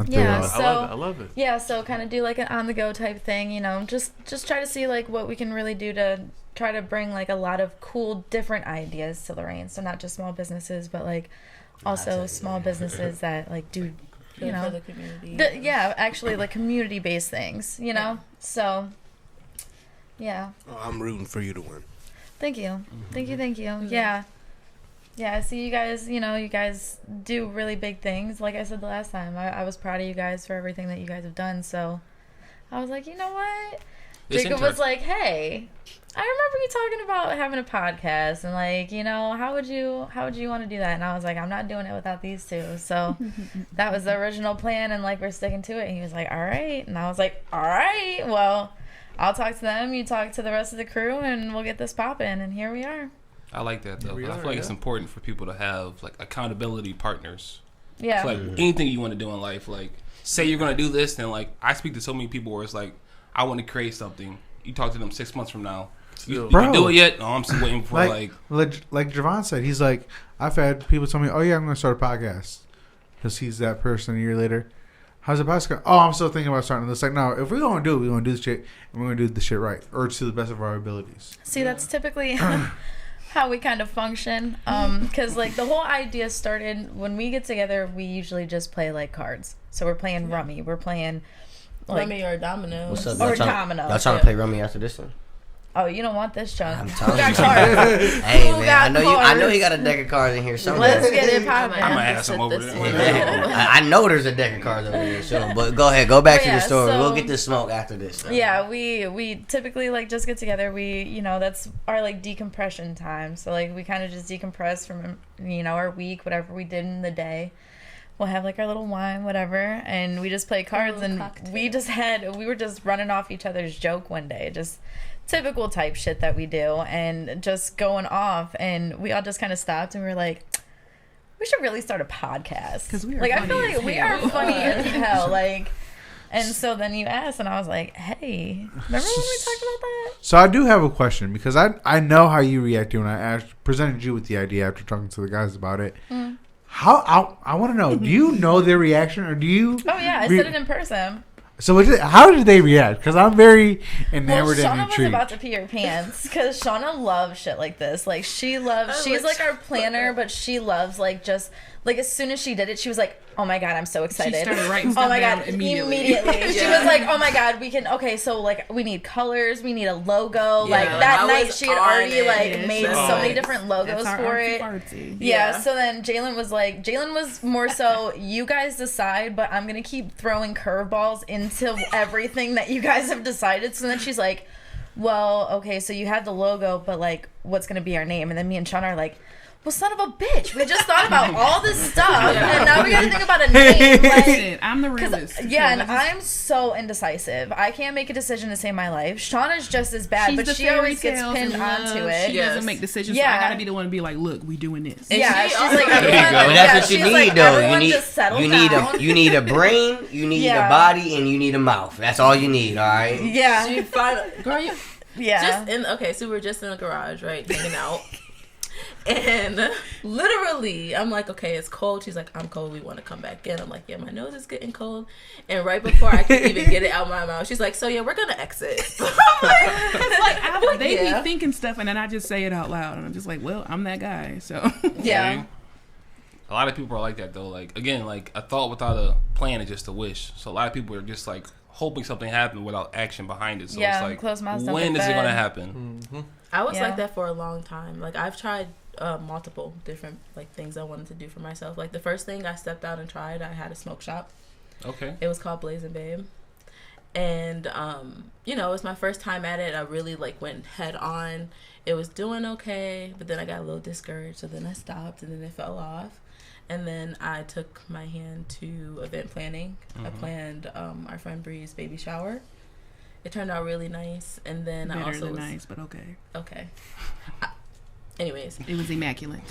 Yeah, I so love it. I love it. yeah, so kind of do like an on the go type thing, just try to see like what we can really do to try to bring like a lot of cool different ideas to Lorraine. So not just small businesses, but like also small businesses that like do Good for the community. actually like community based things, So yeah. Oh, I'm rooting for you to win. Thank you. Thank you. Yeah. Yeah, I see you guys, you guys do really big things. Like I said the last time, I was proud of you guys for everything that you guys have done. So I was like, you know what? It's Jacob was like, hey, I remember you talking about having a podcast and like, how would you want to do that? And I was like, I'm not doing it without these two. So that was the original plan and like we're sticking to it. And he was like, all right. And I was like, all right, well, I'll talk to them, you talk to the rest of the crew and we'll get this popping. And here we are. I like that though. 'Cause I feel like it's important for people to have like accountability partners. Yeah. So, like anything you want to do in life, like say you're gonna do this, then like I speak to so many people where it's like I want to create something. You talk to them 6 months from now. You can do it yet? No, I'm still waiting for like Javon said. He's like, I've had people tell me, "Oh yeah, I'm going to start a podcast," because he's that person. A year later, how's the podcast? Oh, I'm still thinking about starting this. Like, no, if we're going to do it, we're going to do the shit, and we're going to do the shit right, or to the best of our abilities. See, that's typically how we kind of function. Because like the whole idea started when we get together. We usually just play like cards. So we're playing rummy. We're playing like, Rummy or domino. What's up? Or Y'all domino. trying to play rummy after this one? Oh, you don't want this, John. I'm Who telling got you. cards? Hey Who man, got I know cards? you got a deck of cards in here somewhere. Let's get it popping. I'm gonna ask him over there. I know there's a deck of cards over here, so but go ahead, go back to Yeah, the story. so- We'll get this smoke after this. Though. Yeah, we typically like just get together. We that's our like decompression time. So like we kind of just decompress from our week, whatever we did in the day. We'll have like our little wine, whatever, and we just play cards. And cocktail. we were just running off each other's joke one day, just typical type shit that we do, and just going off. And we all just kind of stopped and we were like, we should really start a podcast 'Cause we are like I funny feel as like we hell. are funny as hell, like. And so then you asked, and I was like, hey, remember when we talked about that? So I do have a question because I know how you reacted when I presented you with the idea after talking to the guys about it. How I want to know, do you know their reaction or do you? Oh, yeah, I said it in person. So how did they react? Because I'm very enamored Well, and Shawna was intrigued. about to pee her pants because Shawna loves shit like this. Like, she's like our planner, but she loves, like, just, like, as soon as she did it, she was like, oh my God, I'm so excited. She started writing Oh stuff my down God, immediately. She was like, oh my God, okay, so, like, we need colors, we need a logo. Yeah, like, like, that I night, was she had on already, it. like, Yeah, made so so many nice. different logos That's our for it. artsy. Yeah, so then Jailyn was more so, you guys decide, but I'm going to keep throwing curveballs into everything that you guys have decided. So then she's like, well, okay, so you have the logo, but like, what's gonna be our name? And then me and Shawna are like, well, son of a bitch, we just thought about all this stuff, and now we gotta think about a name. Listen, I'm the realist. Yeah, and I'm so indecisive. I can't make a decision to save my life. Shauna's just as bad, She's but the she always fairy gets tales pinned and love. onto it. She doesn't make decisions. Yeah. So I gotta be the one to be like, look, we doing this. Yeah, she's like, There you everyone, go. That's what you she's need, like, though. everyone You need just settle you need down. you need a brain, you need a body, and you need a mouth. That's all you need. All right. Yeah. She finally, girl, you Yeah. so we were just in the garage, right, hanging out. And literally, I'm like, okay, it's cold. She's like, I'm cold. We want to come back in. I'm like, yeah, my nose is getting cold. And right before I can even get it out my mouth, she's like, so yeah, we're gonna exit. They be thinking stuff, and then I just say it out loud, and I'm just like, well, I'm that guy. So Yeah. A lot of people are like that though. Like again, like a thought without a plan is just a wish. So a lot of people are just like hoping something happens without action behind it. So Yeah, it's like, close mouths don't when get is it fed. gonna happen? I was like that for a long time. Like I've tried multiple different like things I wanted to do for myself. Like the first thing I stepped out and tried, I had a smoke shop. Okay. It was called Blazing Babe. And you know, it was my first time at it. I really like went head on. It was doing okay, but then I got a little discouraged, so then I stopped and then it fell off. And then I took my hand to event planning. I planned our friend Bree's baby shower. It turned out really nice. And then better I also than nice, but okay. Anyways, it was immaculate.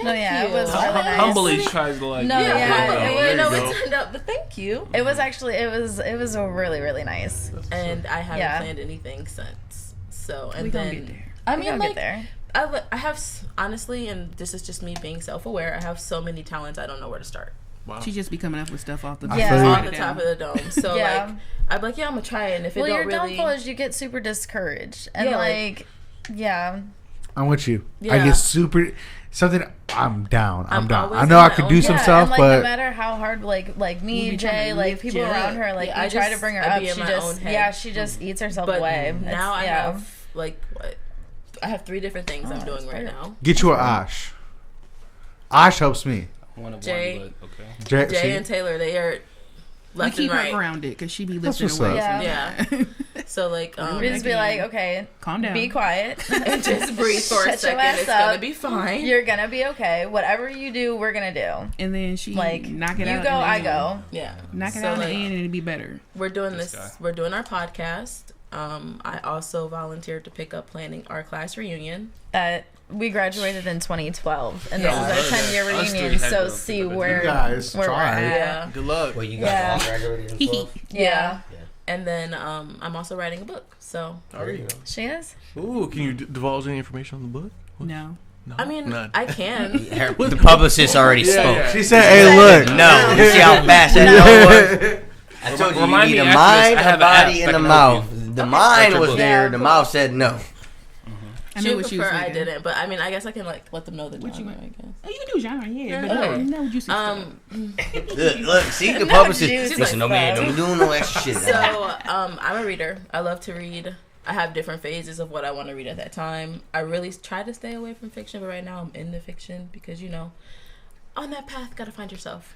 No, yeah, it was really nice. Humbly tries to like. No, it turned out. But thank you. It was actually it was really really nice. And I haven't planned anything since. So and We then gonna get there. I We mean, gonna like get there. I have honestly, and this is just me being self-aware. I have so many talents. I don't know where to start. Wow. She just be coming up with stuff off the Off the top of the dome. So Yeah. like, I'm like, yeah, I'm gonna try it. And if Well, it your don't really, downfall is you get super discouraged and Yeah, like yeah. I'm with you. I Yeah. get super something. I'm down. I'm down. always I know in I my could own- do some Yeah, stuff, and like but no matter how hard like me, be trying Jay, to like lift people you around up. her, like Yeah, we try to bring her I up. be She in my just own head. she just eats herself but away. now I yeah. have like what? I have 3 different things I'm doing right now. get you an Osh. Osh helps me. One of Jay. one, but okay. Jay See? and Taylor, they are We left keep and her right. grounded because she be That's lifting what's away. up. Yeah. So like, We just be like, okay, calm down. be quiet, and just breathe for a Shut your second. ass It's up. gonna be fine. You're gonna be okay. Whatever you do, we're gonna do. And then she Like knock it you out. go, in the I end. go. Yeah. Knock it So, out in the like, end and it'd be better. We're doing This this. guy. We're doing our podcast. I also volunteered to pick up planning our class reunion. We graduated in 2012, and Yeah. this is our 10-year Us three reunion. had So to see pick up where You guys we're tried. at. Yeah. Good luck. Well, you guys Yeah. all graduated in 12? Yeah, And then I'm also writing a book. So There you go. she is. Ooh, can you divulge any information on the book? No. No. I mean, None. I can. The publicist already spoke. yeah. She said, "Hey, look." No, you see how fast that was? I told you, you Remind need me a after this, mind, I a have an body, app and a that can mouth. help you. The mind your was book. there. Yeah, The cool. mouth said no. I She know would what you was prefer I thinking. didn't, but I mean, I guess I can like let them know the What you genre, want? I guess. Oh, you can do genre, yeah. But Okay. no juicy stuff. Look, see the No publicist. juicy Listen, no man, stuff. don't do no extra shit. So I'm a reader. I love to read. I have different phases of what I want to read at that time. I really try to stay away from fiction, but right now I'm into fiction because, you know, on that path, gotta find yourself.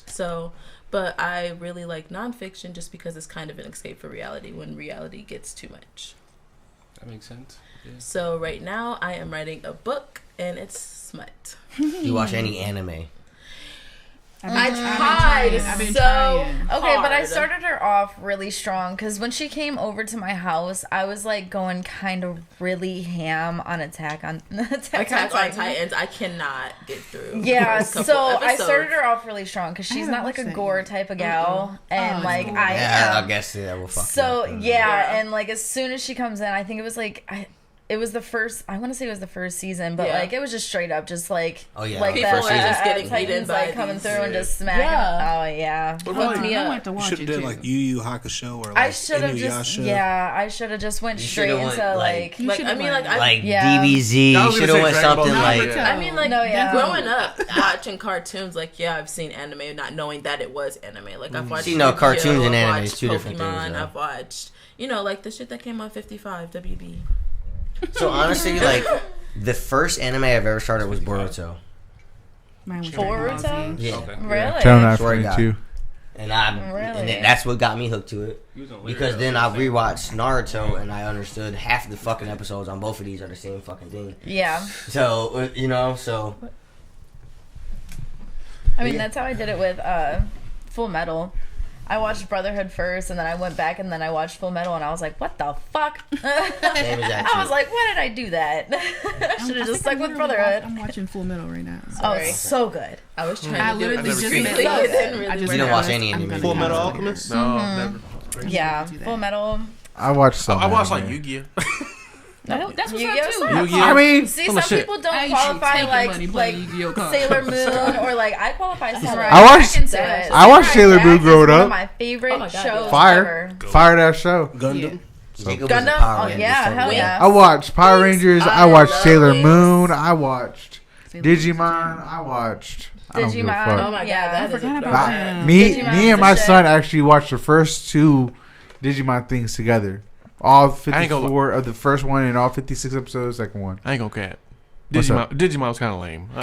So, but I really like nonfiction just because it's kind of an escape for reality when reality gets too much. That makes sense. Yeah. So right now I am writing a book and it's smut. You watch any anime? I tried I've been so trying. Okay, but I hard. started her off really strong because when she came over to my house, I was like going kind of really ham on Attack on Attack on Titans. I cannot get through. Yeah, those couple so I episodes. started her off really strong because she's haven't not like a watched that gore yet. type of gal, and it's like cool. I Yeah, am. I guess that will fuck So you up. yeah, and like as soon as she comes in, I think it was like it was the first. I want to say it was the first season, but Yeah. like it was just straight up, just like Oh, yeah, like the People first are season. just getting Titans, eaten by like coming these- through and just smacking. Yeah. Oh yeah. What about Hooked like, me I up. want to You watch should it have did too. like Yu Yu Hakusho or like I should have just Inuyasha. I should have just went You straight shoulda into went, like You Like, should've I mean, like, went. I, Like Yeah. DBZ, I was you gonna should have say went Dragon Ball something like. Naruto. I mean, like, No, yeah. growing up, watching cartoons, like, yeah, I've seen anime, not knowing that it was anime. Like, I've watched See, no, Yu-Gi-Oh!, cartoons and I've anime watched is two different things, Pokemon, though. I've watched, you know, like, the shit that came on 55, WB. So honestly, like the first anime I've ever started was Boruto. Mine was Boruto? Dragon Ball Z. Yeah. Okay. Really? Channel Swear to 942. And then that's what got me hooked to it. Because then I rewatched Naruto and I understood half the fucking episodes on both of these are the same fucking thing. Yeah. So so. I mean, that's how I did it with Full Metal. I watched Brotherhood first, and then I went back, and then I watched Full Metal, and I was like, what the fuck? I was like, why did I do that? I should have just stuck with Brotherhood. I'm watching Full Metal right now. Oh, so good. I was trying I to do it. literally just You don't watch any anime. Full Metal Alchemist? No, never. Yeah, Full Metal. I watched some. I watched like Yu-Gi-Oh. No, that's what's Yu-Gi-Oh! up too. sucks. Yu-Gi-Oh! I mean, See, Full some of shit. people don't I qualify take like money playing Yu-Gi-Oh cards. Sailor Moon or like I qualify Samurai. I watched- Jack into it. I watched Samurai Sailor Moon Jack growing is one up. of my favorite Oh my God, shows Fire. ever. Fire that show. Gundam? Jacob was a Gundam? Power Oh Ranger yeah, fan. hell yeah. I watched Power Rangers. I watched love Sailor Wings. Moon. I watched Digimon. I watched. I don't give a Digimon. fuck. Oh my God, Yeah, that I is forgot a about dark- that. Me Digimon and is my the shit. son actually watched the first 2 Digimon things together. All ain't gonna 54 of the first one and all 56 episodes of the second one. I ain't gonna cat. What's up? Digimon was kind of lame. I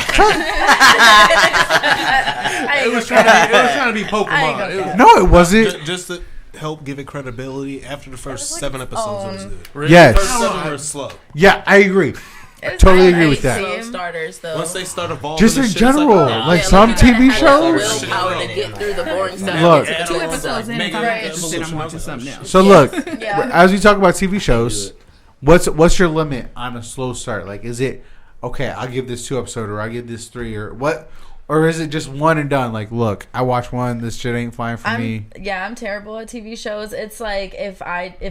It was trying to be Pokemon. gonna It was- cat. No, it wasn't. Just to help give it credibility, after the first like 7 its episodes, it was own- good. Really? Yes. First 7 were slow. Yeah, I agree. It was Totally not agree with great. that. Slow starters though. Once they start evolving, Just and in shit, it's general, oh, like Yeah, some you gotta TV have shows. the willpower to get through the boring stuff. Look. It's Two too episodes in, if I'm Right. interested, I'm watching something else. So look, Yeah. as we talk about TV shows, what's your limit on a slow start? Like, is it okay? I'll give this 2 episodes, or I'll give this 3, or what? Or is it just one and done? Like, look, I watched one. This shit ain't fine for me. I'm terrible at TV shows. It's like if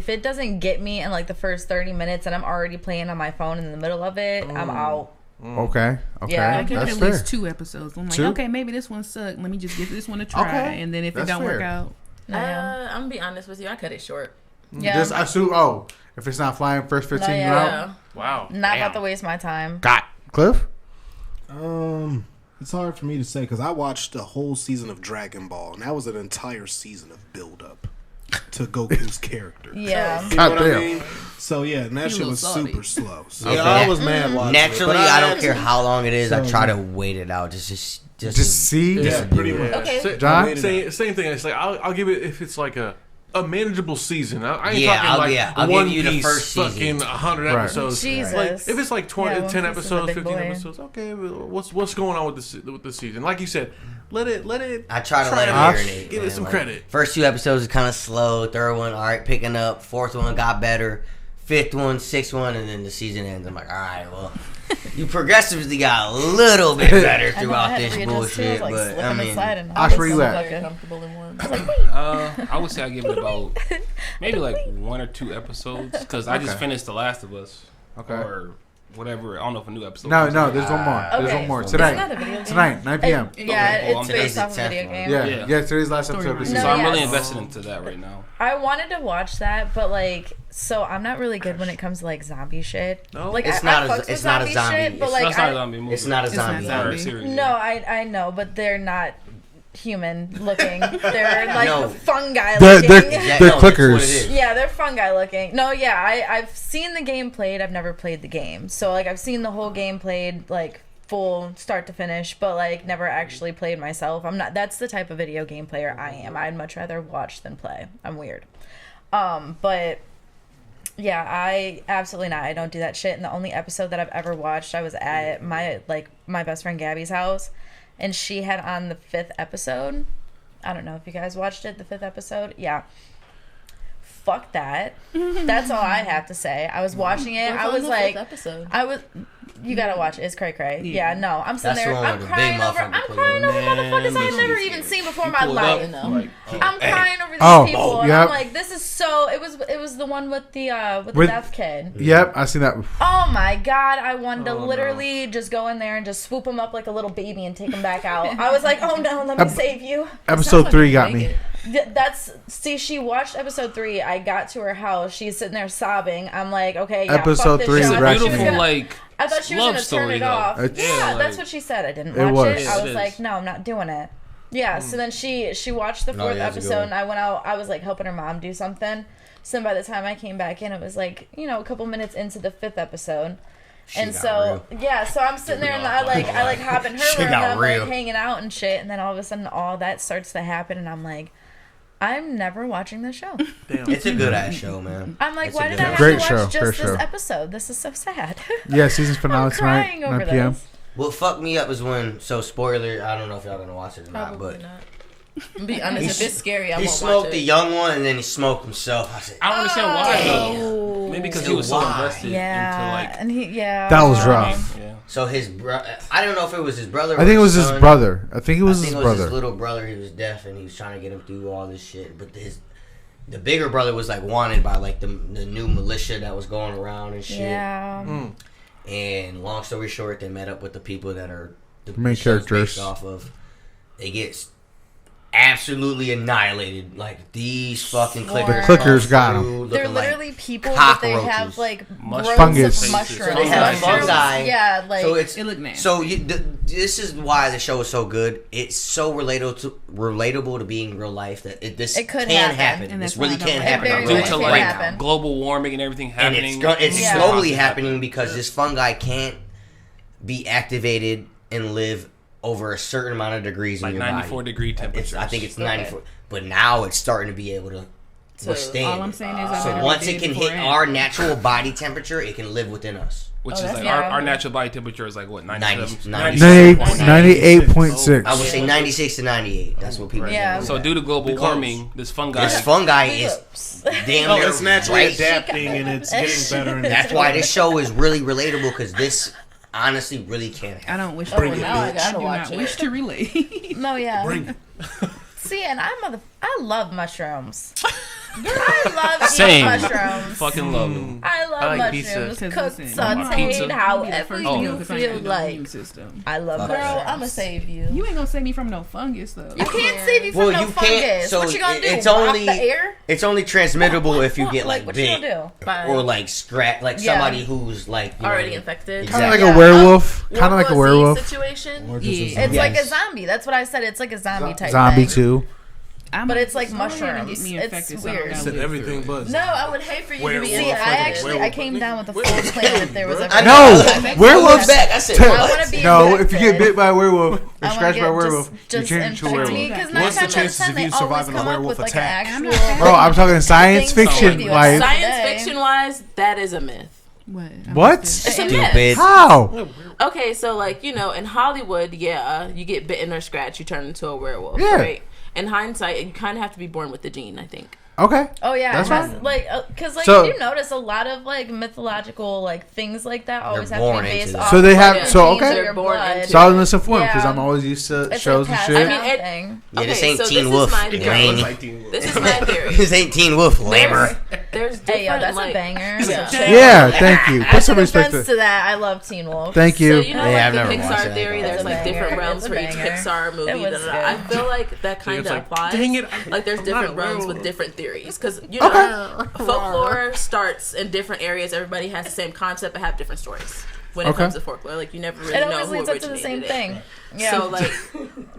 it doesn't get me in like the first 30 minutes and I'm already playing on my phone in the middle of it, I'm out. Okay, Yeah. I give it that's at fair. least 2 episodes. I'm like, 2? okay, maybe this one sucked. Let me just give this one a try, Okay. and then if That's it don't work fair. out, I'm gonna be honest with you. I cut it short. Yeah, Just assume. Oh, if it's not flying first 15, No, you're out. Yeah. Wow. not Damn. about to waste my time. Got Cliff. It's hard for me to say because I watched a whole season of Dragon Ball, and that was an entire season of build-up to Goku's character. Yeah. You know what I Goddamn. mean? So yeah, and that You shit little was salty. super slow. So Okay. I was mad watching Naturally, it, but I don't had care to. how long it is. I So, try to wait it out. Just see. Yeah, pretty much. Okay. John? Same thing. It's like I'll give it if it's like a manageable season. I ain't Yeah, talking I'll give One you the Piece first season. fucking 100 Right. episodes. Jesus. Like if it's like 20, Yeah, One 10 Piece is a episodes, big 15 boy. episodes. Okay, well, what's going on with the season? Like you said, let it. I try to let it I'll marinate. give man. it some Like, credit. First 2 episodes is kind of slow. Third one, all right, picking up. Fourth one got better. Fifth one, sixth one, and then the season ends. I'm like, all right, well, you progressively got a little bit better I know, I throughout had to this readjust too. I was, bullshit, like, but I slipping mean, aside and Ash, where you at? Very comfortable in one. I would say I give it about maybe like 1 or 2 episodes because I just Okay. finished The Last of Us. Okay. Or whatever. I don't know if a new episode. No, comes no. out. There's one more. There's Okay. one more Isn't that a tonight. video game? Tonight, 9 p.m. Yeah, Okay. Well, it's today's based the off of a 10th video one. game. Yeah, Yeah. yeah. Today's last episode of the Storyline. season. So I'm No, really yes. invested into that right now. I wanted to watch that, but like, so I'm not really good when it comes to like zombie shit. No? Like, It's I not a- fucks with it's not a zombie. shit, but It's like, That's not a I, zombie movie. it's not a It's not zombie. zombie. Or a series. no, I know, but they're not human looking. They're like No. fungi They're- looking. they're- Yeah, They're no, that's what clickers. it is. Yeah, they're fungi looking. No, yeah, I've seen the game played. I've never played the game. So, like, I've seen the whole game played, like, full start to finish, but, like, never actually played myself. I'm not, that's the type of video game player I am. I'd much rather watch than play. I'm weird. But, yeah, I absolutely not. I don't do that shit. And the only episode that I've ever watched, I was at my best friend Gabby's house, and she had on the 5th episode. I don't know if you guys watched it, the 5th episode. Yeah. Fuck that. That's all I have to say. I was watching it. What's I on was the like, fifth episode? you gotta watch it. It's cray cray. Yeah, no. I'm sitting That's there. the one I'm with the crying big over. motherfucker I'm put crying in. over motherfuckers I've Man, never this even is seen before in You my pull it life. up, No. like, I'm crying over these Oh, people, and yep. I'm like, this is so. It was the one with the deaf kid. Yep, I seen that. Oh my god, I wanted to literally just go in there and just swoop him up like a little baby and take him back out. I was like, oh no, let me save you. Episode 3 got me. She watched episode 3. I got to her house. She's sitting there sobbing. I'm like, okay, yeah, Episode fuck this 3 show. is I thought she was Beautiful, gonna- like, I thought she was love gonna turn story, it though. off. It's- Yeah, Yeah, that's like- what she said. I didn't It watch was. it. I It was is. like, no, I'm not doing it. Yeah. So then she watched the No, 4th yeah, it's a good episode, one. and I went out. I was like helping her mom do something. So then by the time I came back in, it was like, a couple minutes into the 5th episode. And so so I'm sitting there and I like hop in her room and I'm like hanging out and shit, and then all of a sudden all that starts to happen and I'm like, I'm never watching this show. Damn. It's a good ass show, man. I'm like, why did I have to watch just this episode? This is so sad. Yeah, season's finale tonight, 9 p.m. What fucked me up is when, spoiler, I don't know if y'all gonna watch it or not, but be honest, if it's scary, I won't watch it. He smoked the young one and then he smoked himself. I said, I don't understand why. Maybe because he was so invested into that was rough. Yeah. So his I don't know if it was his brother. I think it was his brother. I think it was his brother. His little brother. He was deaf and he was trying to get him through all this shit. But the bigger brother was like wanted by like the new militia that was going around and shit. Yeah. And long story short, they met up with the people that are the main characters off of. They get absolutely annihilated. Like these fucking clickers. The clickers got them. They're literally people that they have like fungus. of mushrooms. So they have fungi. Yeah, like so it looked nasty. So this is why the show is so good. It's so relatable to being real life that this can happen. This really can happen. Due to like global warming and everything happening, and it's slowly happening because this fungi can't be activated and live over a certain amount of degrees like in your 94 body. degree temperature. I think it's 94, but now it's starting to be able to withstand. All I'm saying is, so once it can hit our natural body temperature, it can live within us. Which is like our natural body temperature is like what 98.6. I would say 96 to 98. That's what people. Yeah. So due to global warming, this fungi is damn near it's naturally adapting and it's getting better. And that's why this show is really relatable because this. Honestly, really can't happen. I don't wish. Bring it, I gotta watch it. Wish to relate. No, yeah. Bring it. See, and I love mushrooms. I love Same. eating mushrooms. Fucking love them. I love like mushrooms. pizza. Cooked, Pizza. sauteed, however you feel like. I love Girl, mushrooms. I'ma save you. You ain't gonna save me from no fungus though. You can't save you from no fungus. So what you gonna do? It's Walk only the air? It's only transmittable if you get like what bit you gonna do? or like scratch, like somebody who's like already infected. Kind of like a werewolf. Kind of like a werewolf. Situation. It's like a zombie. That's what I said. It's like a zombie type Zombie thing. too. But it's like mushrooms. It's weird. Said everything but. No, I would hate for you to be. See, I came down with a full plan if there was ever. Werewolves. I said, no, if you get bit by a werewolf or scratched by a werewolf, you change into a werewolf. What's the chances of you surviving a werewolf attack? Bro, I'm talking science fiction. Like science fiction wise, that is a myth. What? It's a myth. How? Okay, so like in Hollywood, you get bitten or scratched, you turn into a werewolf, yeah. Right? In hindsight, you kind of have to be born with the gene, I think. Okay. Oh yeah, that's fine. Like, because you notice a lot of like mythological like things like that always have to be based off. So they have. So okay. They're born into. So I was misinformed because I'm always used to shows and shit. This ain't Teen Wolf. This is my theory. This ain't Teen Wolf, lamer. There's that's a banger. Yeah, thank you. Put some respect to that. I love Teen Wolf. Thank you. So you know, like the Pixar theory, there's like different realms for each Pixar movie. I feel like that kind of applies. Dang it! Like there's different realms with different theories because folklore starts in different areas. Everybody has the same concept but have different stories. When it comes to folklore, like you never really know who originated it. It always leads up to the same thing. Yeah. So like,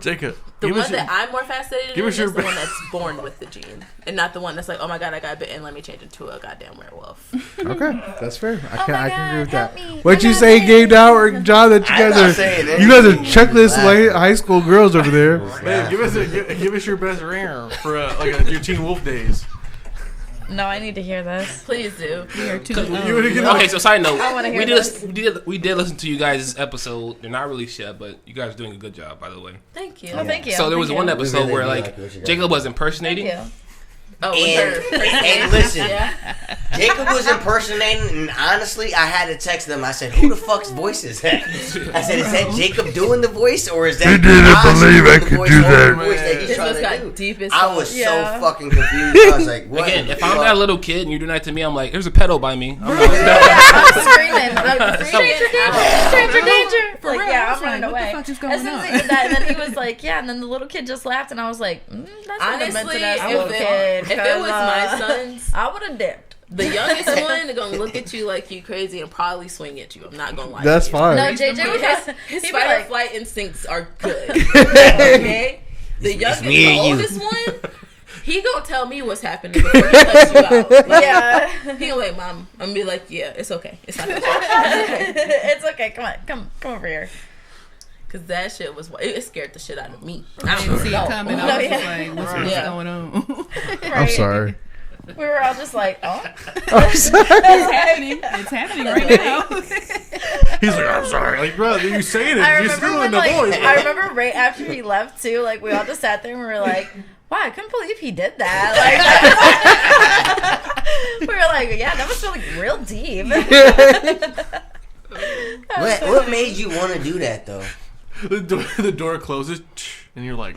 Jacob, the one that I'm more fascinated in is the one that's born with the gene, and not the one that's like, oh my god, I got bitten, let me change into a goddamn werewolf. Okay, that's fair. I can agree with that. What'd you say, Gabe Dow or John? That you guys are checklist high school girls over there. Man, give us your best rare for your Teen Wolf days. No, I need to hear this. Please do. Okay, so side note, I want to hear we did listen to you guys' episode. They're not released yet, but you guys are doing a good job, by the way. Thank you. Oh, thank you. So there was one episode where like Jacob was impersonating. And listen, Jacob was impersonating, and honestly, I had to text them. I said, "Who the fuck's voice is that?" I said, "Is that Jacob doing the voice, or is that?" He didn't believe I could do that. I was so fucking confused. I was like, "What?" Again, if I'm that little kid and you're doing that to me, I'm like, "There's a pedo by me." I'm screaming, stranger danger! For real, I'm running away. What the fuck is going on? As soon as he did that, and then he was like, "Yeah," and then the little kid just laughed, and I was like, "That's honestly, if it was my sons, I would have dipped." The youngest one gonna look at you like you crazy and probably swing at you. I'm not gonna lie. That's fine. No, JJ, his fight or flight instincts are good. Okay, the oldest one. He gonna tell me what's happening before he cuts you out. Like, Yeah. He gonna like, Mom. I'm gonna be like, yeah, it's okay. It's not okay. It's okay. Come over here. Cause that shit was it scared the shit out of me. I didn't see it coming. I was just Yeah. like, what's going on? Right. I'm sorry. We were all just like, oh. I'm sorry. It's happening right now. He's like, I'm sorry. Like, bro, you saying it. You're still in the voice. I remember right after he left too, like we all just sat there and we were like, wow, I couldn't believe he did that. Like, we were like, yeah, that was like real deep. What made you want to do that though? The door closes, and you're like,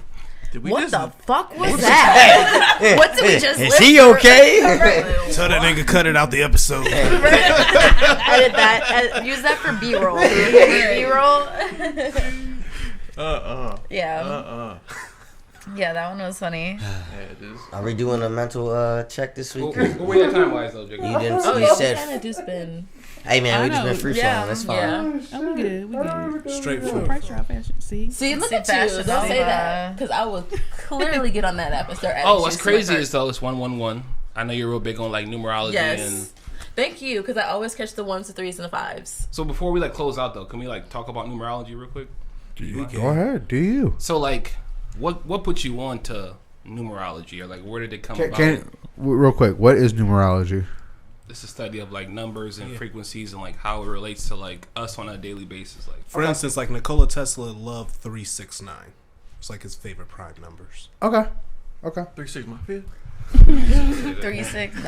did we What just... the fuck was that? What did we just Is live he through? okay? Tell that nigga cut it out the episode. Edit that. Use that for B-roll. B-roll. Yeah. Yeah, that one was funny. Yeah, it is. Are we doing a mental check this week? What were you time wise though, Jake? You didn't. Oh, You yeah, said, we kind of just been. "Hey man, we I just been know. freestyling. Yeah. That's fine." Yeah. Oh, we good. We good. Straight Put from. pressure on fashion. See? See, look See, at you. fashion Don't say Nova. that. Because I will clearly get on that app and start adding Oh, shit what's to my crazy cart. is though it's 111. I know you're real big on like numerology Yes. and. Thank you, because I always catch the 1s, the 3s, and the 5s. So before we like close out though, can we like talk about numerology real quick? Go ahead. Do you? So like, what put you on to numerology, or like where did it come about? Real quick, what is numerology? It's a study of like numbers and frequencies and like how it relates to like us on a daily basis. Like For instance, like Nikola Tesla loved 369. It's like his favorite prime numbers. Okay. 3-6 Mafia. 3, 6, 9.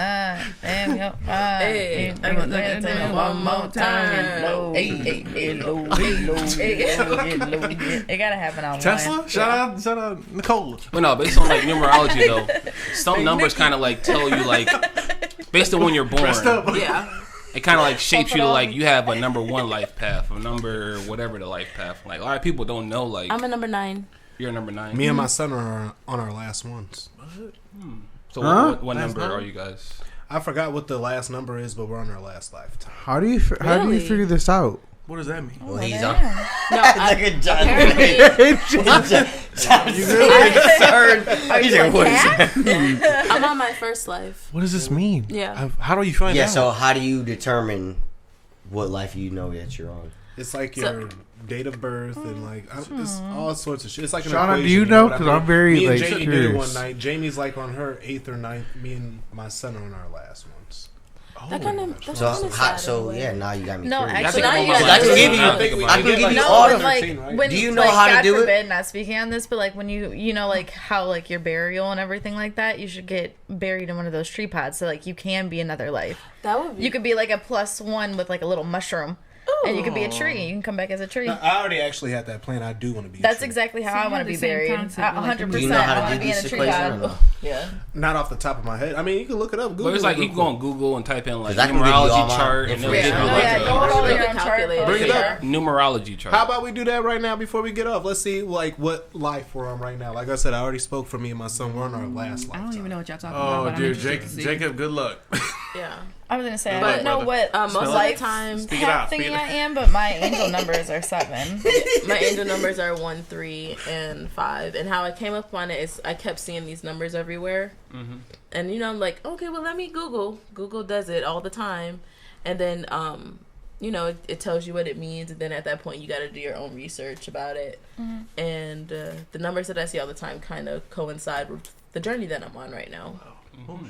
Damn, yo. Hey, I'm gonna say it one more time. Low, hey, low, low. It gotta happen on Tesla? one. Shout out Nikola. But no, based on like numerology though, some numbers kind of like tell you like based on when you're born. Yeah. It kind of like shapes you to like you have a number 1 life path, a number whatever the life path. Like a lot of people don't know like I'm a number 9. you're a number 9. Me and my son are on our last ones. So Huh? what Last number number? are you guys? I forgot what the last number is, but we're on our last lifetime. How do you Really? figure this out? What does that mean? Well, he's on. Damn. No, Look at John. John's Are He's you like, a what is cat? I'm on my first life. What does this mean? Yeah. How do you find Yeah. out? So how do you determine what life you know that you're on? It's like So- your date of birth and like it's all sorts of shit. It's like an Shauna, do equation, you know? what I 'Cause mean? I'm very, Me and like, Jamie did it curious. one night. Jamie's like on her 8th or 9th. Me and my son are on our last ones. That kind of. That's So kind of how, sad. so in a way. yeah, now you got me No, curious. actually, now you about guys- my I can life. give you- Now think about I it. can give you No, all but the like 13, right? when Do you know like, how to God do it? forbid, not speaking on this, but like when you know like how like your burial and everything like that, you should get buried in one of those tree pods so like you can be another life. That would be. You could be like a +1 with like a little mushroom, and you could be a tree. You can come back as a tree. I already actually had that plan. I do want to be. a That's tree. exactly how So I you want have to be the same buried. concept, like, 100%. Do you know how I to want do to be in this a tree equation or pod. no? Yeah. Not off the top of my head. I mean, you can look it up. Google But it's like it you real can go quick. on Google and type in like 'Cause I can give you all numerology my chart and it'll give you information. like Yeah, a go roll Bring your it own up. chart. Bring it for up. sure. numerology chart. How about we do that right now before we get off? Let's see like what life we're on right now. Like I said, I already spoke for me and my son. We're on our last I lifetime. don't even know what y'all talking Oh, about. But I'm dear, interested to see. Jacob, good luck. Yeah. I was gonna say I But- don't know what most of the life time, Speak it out. path Speak thingy it I out. am, but my angel numbers are 7. my angel numbers are 1, 3, and 5. And how I came up on it is I kept seeing these numbers everywhere. Mm-hmm. And, you know, I'm like, okay, well, let me Google. Google does it all the time. And then, you know, it tells you what it means. And then at that point, you got to do your own research about it. Mm-hmm. And the numbers that I see all the time kind of coincide with the journey that I'm on right now.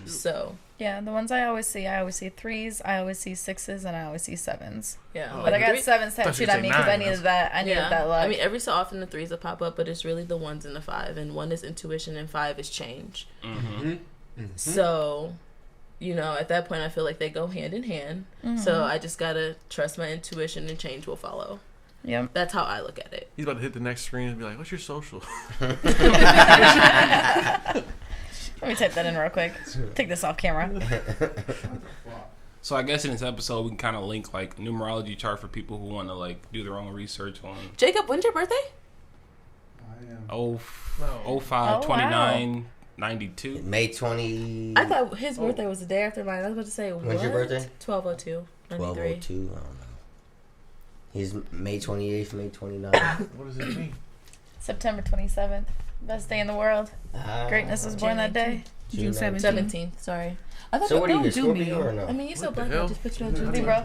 So, Yeah, the ones I always see 3s, I always see 6s, and I always see 7s. yeah. But I got three- 7s thought tattooed you'd on me say because I 9. needed that. I needed that luck. I mean, every so often the 3s will pop up, but it's really the 1s and the 5. And 1 is intuition and 5 is change. So, you know, at that point, I feel like they go hand in hand. So I just gotta trust my intuition, and change will follow. Yep. That's how I look at it. He's about to hit the next screen and be like, "What's your social?" Let me type that in real quick. Take this off camera. So I guess in this episode we can kind of link like numerology chart for people who want to like do their own research on Jacob, when's your birthday? 05, 29, 92. May 20. I thought his birthday was the day after mine. I was about to say, what? When's your birthday? 12/02, 93. 1202. I don't know. He's May 28th, May 29th. What does it mean? September 27th. Best day in the world. Greatness was born that day. June 17th. 17th. Sorry. I thought So what are you, don't do me. Scorpio or no? I mean, you so What the black. I hell? just put you on June. Libra.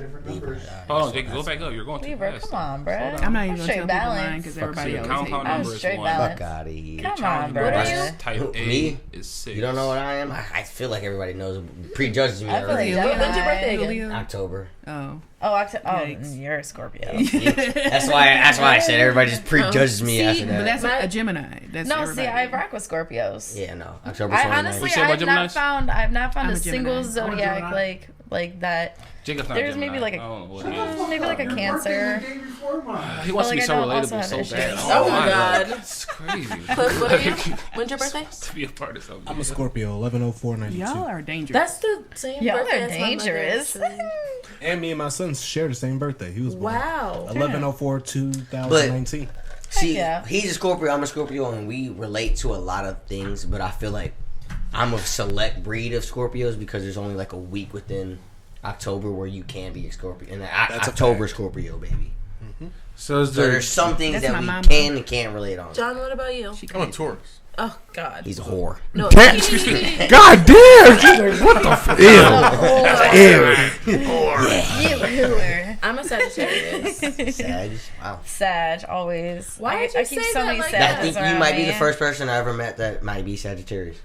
Hold on, Jake, go back up. You're going too Libra, fast. come on, bro. I'm not even gonna Straight tell people balance. mine because everybody your else compound hates number me. is Straight one. balance. Fuck out of here. Come Challenge on, bro. What are number you? Type A Me? is 6. You don't know what I am? I feel like everybody knows. Prejudges me I feel like already. Gemini. When's your birthday again? Leo. October. Oh. Oh, October. Oh, Yikes. you're a Scorpio. That's why I said everybody just prejudges me See, after but that. that's a Gemini. That's No, everybody. see, I rock with Scorpios. Yeah, no. October I 29th. honestly, say about I've not Geminis? found I'm a a single Gemini. zodiac like that. Jacob's not There's Gemini. maybe like I don't know what it is. maybe like a Cancer. He wants to be like, I so don't also relatable have so issues. bad. Oh my God. It's crazy. Cliff, what are you? When's your birthday? To be a part of something. I'm a Scorpio, 11/04/92. Y'all are dangerous. That's the same Y'all birthday are as my mother, dangerous. actually. And me and my son share the same birthday. He was born Wow. 11/04/2019. See, yeah. he's a Scorpio, I'm a Scorpio, and we relate to a lot of things, but I feel like I'm a select breed of Scorpios because there's only like a week within October where you can be a Scorpio. And That's a October fact. Scorpio, baby. So is So there? there's some things That's that my we mama. can and can't relate on. John, what about you? She I'm a crazy. Taurus. Oh God. He's a whore. No. God damn! She's like, what the Ew. I'm a Sagittarius. Sag. Wow. Sag, always. Why I would you keep say so that many like Sages I think you around might be me. the first person I ever met that might be Sagittarius.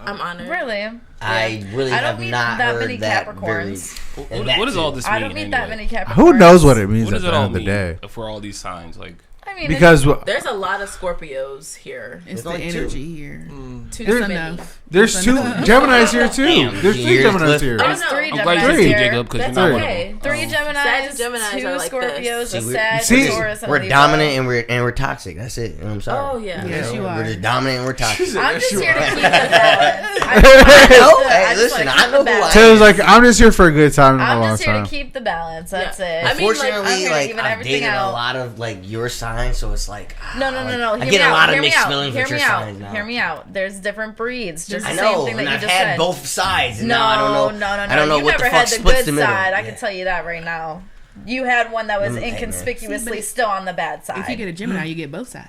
I'm honored. Really? I really I don't have meet not that heard many that Capricorns. very. What does all this mean? I don't meet that anyway? many Capricorns. Who knows what it means What at does the it all end of the mean day? for all these signs? Like, I mean, Because There's a lot of Scorpios here. It's There's the only two. energy here. Too There's many. enough. there's two Geminis here too. Damn, There's three years, Geminis Cliff. here. Oh, there's no. three I'm Geminis glad you Three. see here. Jacob because you're That's not one of okay. them. Three Geminis, Geminis two are like Scorpios, this. a See, Sag, see, a Taurus, and a We're Libra. dominant and we're toxic. That's it. I'm sorry. Oh yeah. Yes, you We're are. just dominant and we're toxic. I'm just here to are. keep the balance. Hey, listen, I know who I am. Taylor's like, I'm just here for a good time, not a I'm long just here time. to keep the balance. That's Yeah. it. I mean, like, Unfortunately, I'm here to like even I've everything dated a out. lot of like your signs, so it's like No. like, Hear I me get a out. lot of Hear me mixed out. feelings Hear with your me out. signs now. Hear me out. There's different breeds. Just I the know, same thing and that you I've just had said. both sides, and No, now I don't know. no. I don't know You what the never fuck had the splits good the middle. side. I Yeah. can tell you that right now. You had one that was Hey, man. inconspicuously See, but still on the bad side. If you get a Gemini, you get both sides.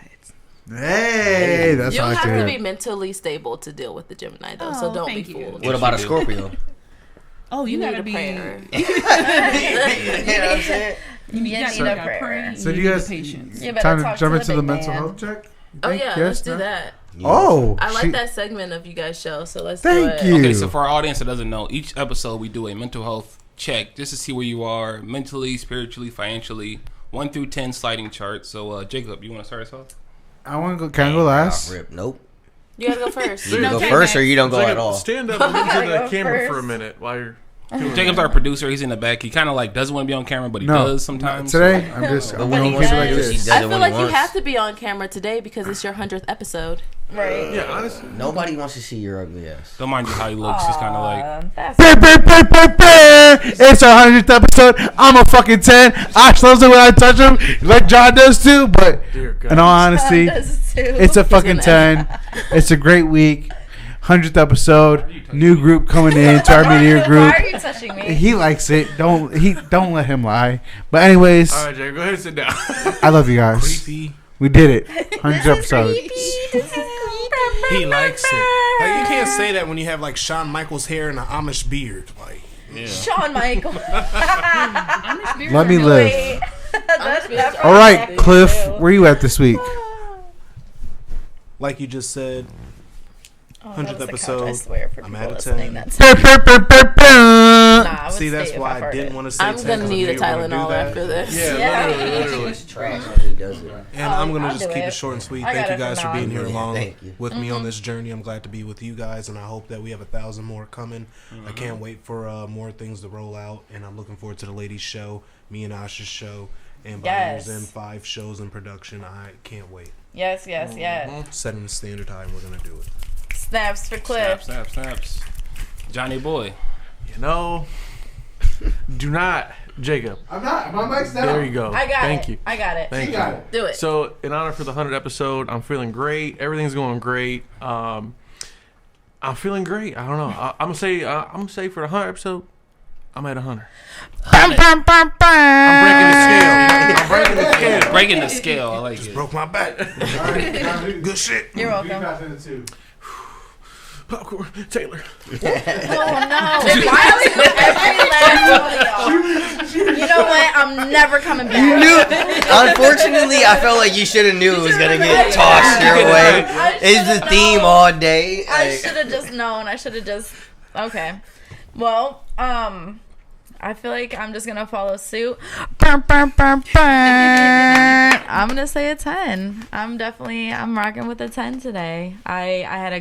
Hey, that's You'll what I have to like be to hear. mentally stable to deal with the Gemini, though. So Oh, don't thank be you. fooled. What about a Scorpio? Oh, you need gotta a be. prayer. You know what I'm saying? You You gotta need a gotta prayer. pray. So you do you need guys- the patience. You better Time to talk jump to into the big mental man. health check. You Oh think? yeah, Yes, let's do no? that. Oh, I like she- that segment of you guys' show. So let's do Thank it. you. Okay, so for our audience that doesn't know, each episode we do a mental health check just to see where you are mentally, spiritually, financially. 1 through 10 sliding chart. So, Jacob, you want to start us off? I want to go. Can I go last? Rip. Nope. You gotta go first. You go Okay, first, or you don't go Jacob, at all. Stand up and look I into the go camera for a first. minute while you're. Jacob's our producer. He's in the back. He kind of like doesn't want to be on camera, but he No, does sometimes. today I'm just. But I'm when gonna he keep wants it to like do it, he this. does I it feel when like he you wants. have to be on camera today because it's your 100th episode. Right. Yeah, honestly. Nobody wants to see your ugly ass. Don't mind you how he looks. He's kind of like. That's It's our 100th episode. I'm a fucking 10. Ash loves it when I touch him, like John does too. But Dear God. in all honesty, does too. it's a fucking gonna- 10. It's a great week. 100th episode. New group coming in to our media Why group. are you touching me? He likes it. Don't let him lie. But anyways, All right, Jacob, go ahead and sit down. I love you guys. Creepy. We did it. 100th episode. He likes it. Like, you can't say that when you have like Shawn Michaels hair and an Amish beard. Like, Shawn Michael. Let me live. Wait. That's All right, Cliff, where you at this week? like you just said, 100th episode. I swear for I'm people at a listening. 10. That's I would See, that's stay if why I heard didn't it. want to say I'm 10, gonna 'cause I need knew a you were gonna do Tylenol that. after this. Yeah, Yeah. literally. He's trash when he does it. And I'm gonna I'll just do keep it. it short and sweet. I Thank got you it guys from for being Don. here Yeah, along thank you. with me on this journey. I'm glad to be with you guys, and I hope that we have 1,000 more coming. I can't wait for more things to roll out, and I'm looking forward to the ladies' show, me and Asha's show, and by Yes. year's end, 5 shows in production. I can't wait. Yes. Setting the standard high, and we're gonna do it. Snaps for Cliff. Snaps. Johnny boy. You know, do not, Jacob. I'm not. My mic's down. There you go. I got Thank it. you. I got it. Thank you. got it. Do it. So, in honor for the 100th episode, I'm feeling great. Everything's going great. I'm feeling great. I don't know. I'm gonna say for the 100th episode, I'm at 100. I'm breaking the scale. Breaking the scale. I like it. Broke my back. Good shit. You're welcome. Popcorn, Taylor. Oh no! Every last one. You know what? I'm never coming back. Unfortunately, I felt like you should have knew it was gonna get tossed your way. It's the theme all day. I should have just known. I should have just. Okay. Well, I feel like I'm just gonna follow suit. I'm gonna say a 10. I'm rocking with a 10 today. I had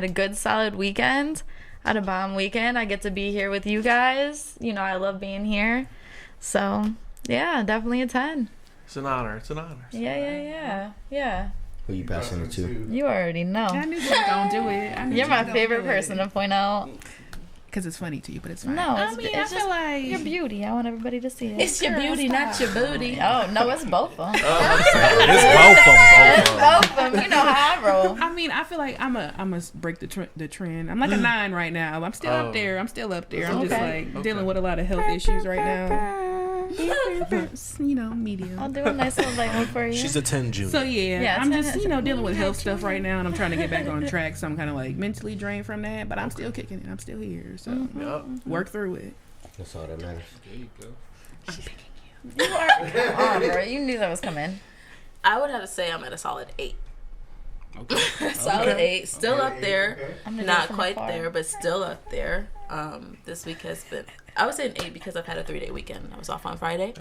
a good solid weekend. I had a bomb weekend. I get to be here with you guys. You know, I love being here. So yeah, definitely a 10. It's an honor. Yeah. Who you passing it to? You already know. I knew you were gonna do it. You're my favorite person to point out. Because it's funny to you, but it's fine. No, I feel like your beauty. I want everybody to see it. It's your beauty, not your booty. Oh no, it's both of them. It's both of them. It's both of them. You know how I roll. I mean, I feel like I'm a break the trend. I'm like a 9 right now. I'm still up there. I'm just like dealing with a lot of health issues right now. You know, medium. I'll do a nice little light one for you. She's a 10 June. So yeah, I'm 10 just dealing with health stuff right now, and I'm trying to get back on track. So I'm kind of like mentally drained from that, but I'm still kicking it. I'm still here. So work through it. That's all that matters. There you go. You are. Come on, bro. You knew that was coming. I would have to say I'm at a solid 8. Okay. Solid 8. Still up there. I'm gonna do it Not from quite afar. there, but still up there. This week has been, I would say an 8 because I've had a 3-day weekend. I was off on Friday.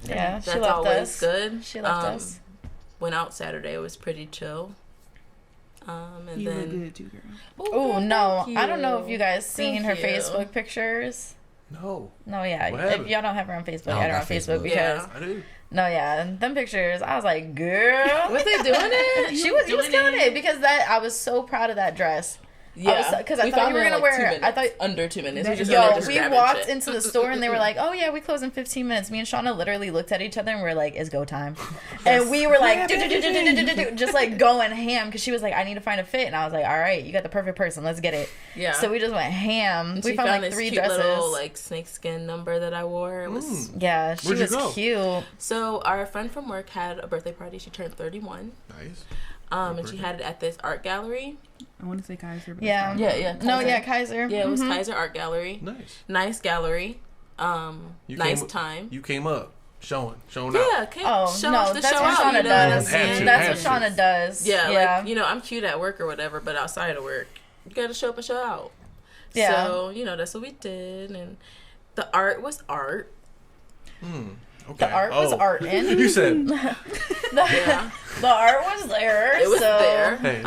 Yeah, she That's left always us. good. She left us. Went out Saturday. It was pretty chill. And You look then good too, girl. Oh no, thank I don't know if you. you guys seen Thank her you. Facebook pictures. No. No, yeah. What If happened? y'all don't have her on Facebook, I don't add her on got Facebook Facebook. because Yeah. I do. no, yeah, them pictures. I was like, girl, was they doing it? she was killing it because I was so proud of that dress. Yeah, because I we thought found you were it in, gonna like, wear. 2 minutes. I thought under 2 minutes. We just Yo, just we grabbing walked shit. into the store and they were like, "Oh yeah, we close in 15 minutes." Me and Shawna literally looked at each other and we were like, "It's go time," and we were like, just like going ham because she was like, "I need to find a fit," and I was like, "All right, you got the perfect person. Let's get it." Yeah. So we just went ham. And We she found like this 3 cute dresses. little like snakeskin number that I wore. It was Yeah, she Where'd you was go? cute. so our friend from work had a birthday party. She turned 31. Nice. And she had it at this art gallery. I want to say Kaiser. But Yeah. Yeah. No, Kaiser. yeah, Kaiser. Yeah, it was Mhm. Kaiser Art Gallery. Nice. Nice gallery. You Nice came up- time. You came up showing out. Yeah, Oh show, no, the that's show what out, Shawna you know what I'm does. Had to, saying? That's what had to. Shawna does. Yeah, yeah. like, you know, I'm cute at work or whatever, but outside of work, you gotta show up and show out. Yeah. So, you know, that's what we did. And the art was art. Okay. The art was art in. You said. Yeah. The art was there. It was so. there. Hey,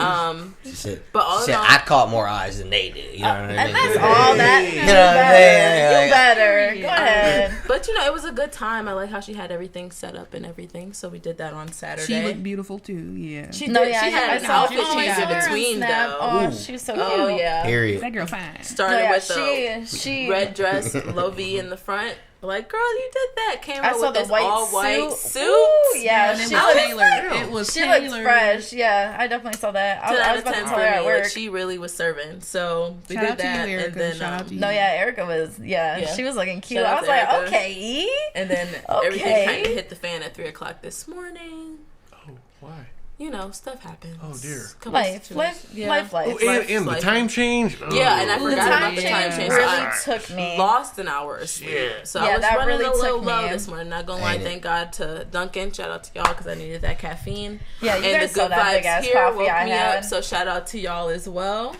She said, But all she in said, all, I caught more eyes than they did. You know what I mean? And that's all that. You You know what I'm saying? better. You better. Go ahead. but, you know, it was a good time. I like how she had everything set up and everything. So we did that on Saturday. She looked beautiful too. Yeah. She No, did. yeah, she had I an saw outfit oh, I change saw in her on between, Snap. though. Oh, she was so cute. Oh, yeah. Period. That girl fine. Started No, yeah, with the she red dress, low V in the front. Like, girl, you did that. Came I out saw with the this white all-white suit. suit. Ooh, yeah, And it she was looked tailored. It was She tailored. looked fresh. Yeah, I definitely saw that. 10 I out was of about 10 to for tell her me. at Like, work. she really was serving. So we Shout did out to you, that, Erica. and then Shout out to you. No, yeah, Erica was. Yeah, Yeah. she was looking cute. Shout out I was to like, Erica. okay. and then Okay. everything kind of hit the fan at 3:00 this morning. Oh, why? You know, stuff happens. Oh, dear. Couple Life, situations. Yeah. life. Oh, Life, and the life. time change. Yeah, and I Ugh. The forgot time about the time change change. really So I took me. lost an hour of sleep. So Yeah, I was that running really a little took low me. this morning. Not gonna lie, Ain't it? thank God to Duncan. Shout out to y'all because I needed that caffeine. Yeah, you and guys the saw good that vibes big ass here coffee woke I me had. up. So shout out to y'all as well.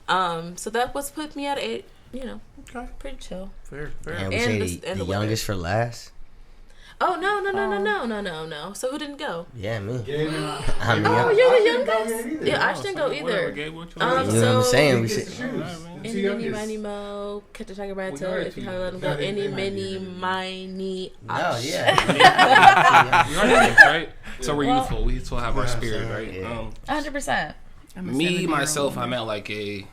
So that was put me at 8. You know, Okay. pretty chill. Fair. And we And say the- the and the weather. youngest for last. Oh no. So who didn't go? Yeah, me. Yeah, I mean, Oh, yeah. you're the youngest. Yeah, I didn't go Whatever, either. Gabe, what you You know want? what I'm saying? We Get said, the shoes. Any, mini, miny, mo, catch a tiger by its We tail. heard If you you. haven't let him go, any, mini, miny, no, ouch. yeah. We are youth, right? So we're youthful. We still have our spirit, right? Yeah. 100%. I'm a Me 70-year-old myself, woman. I'm at like a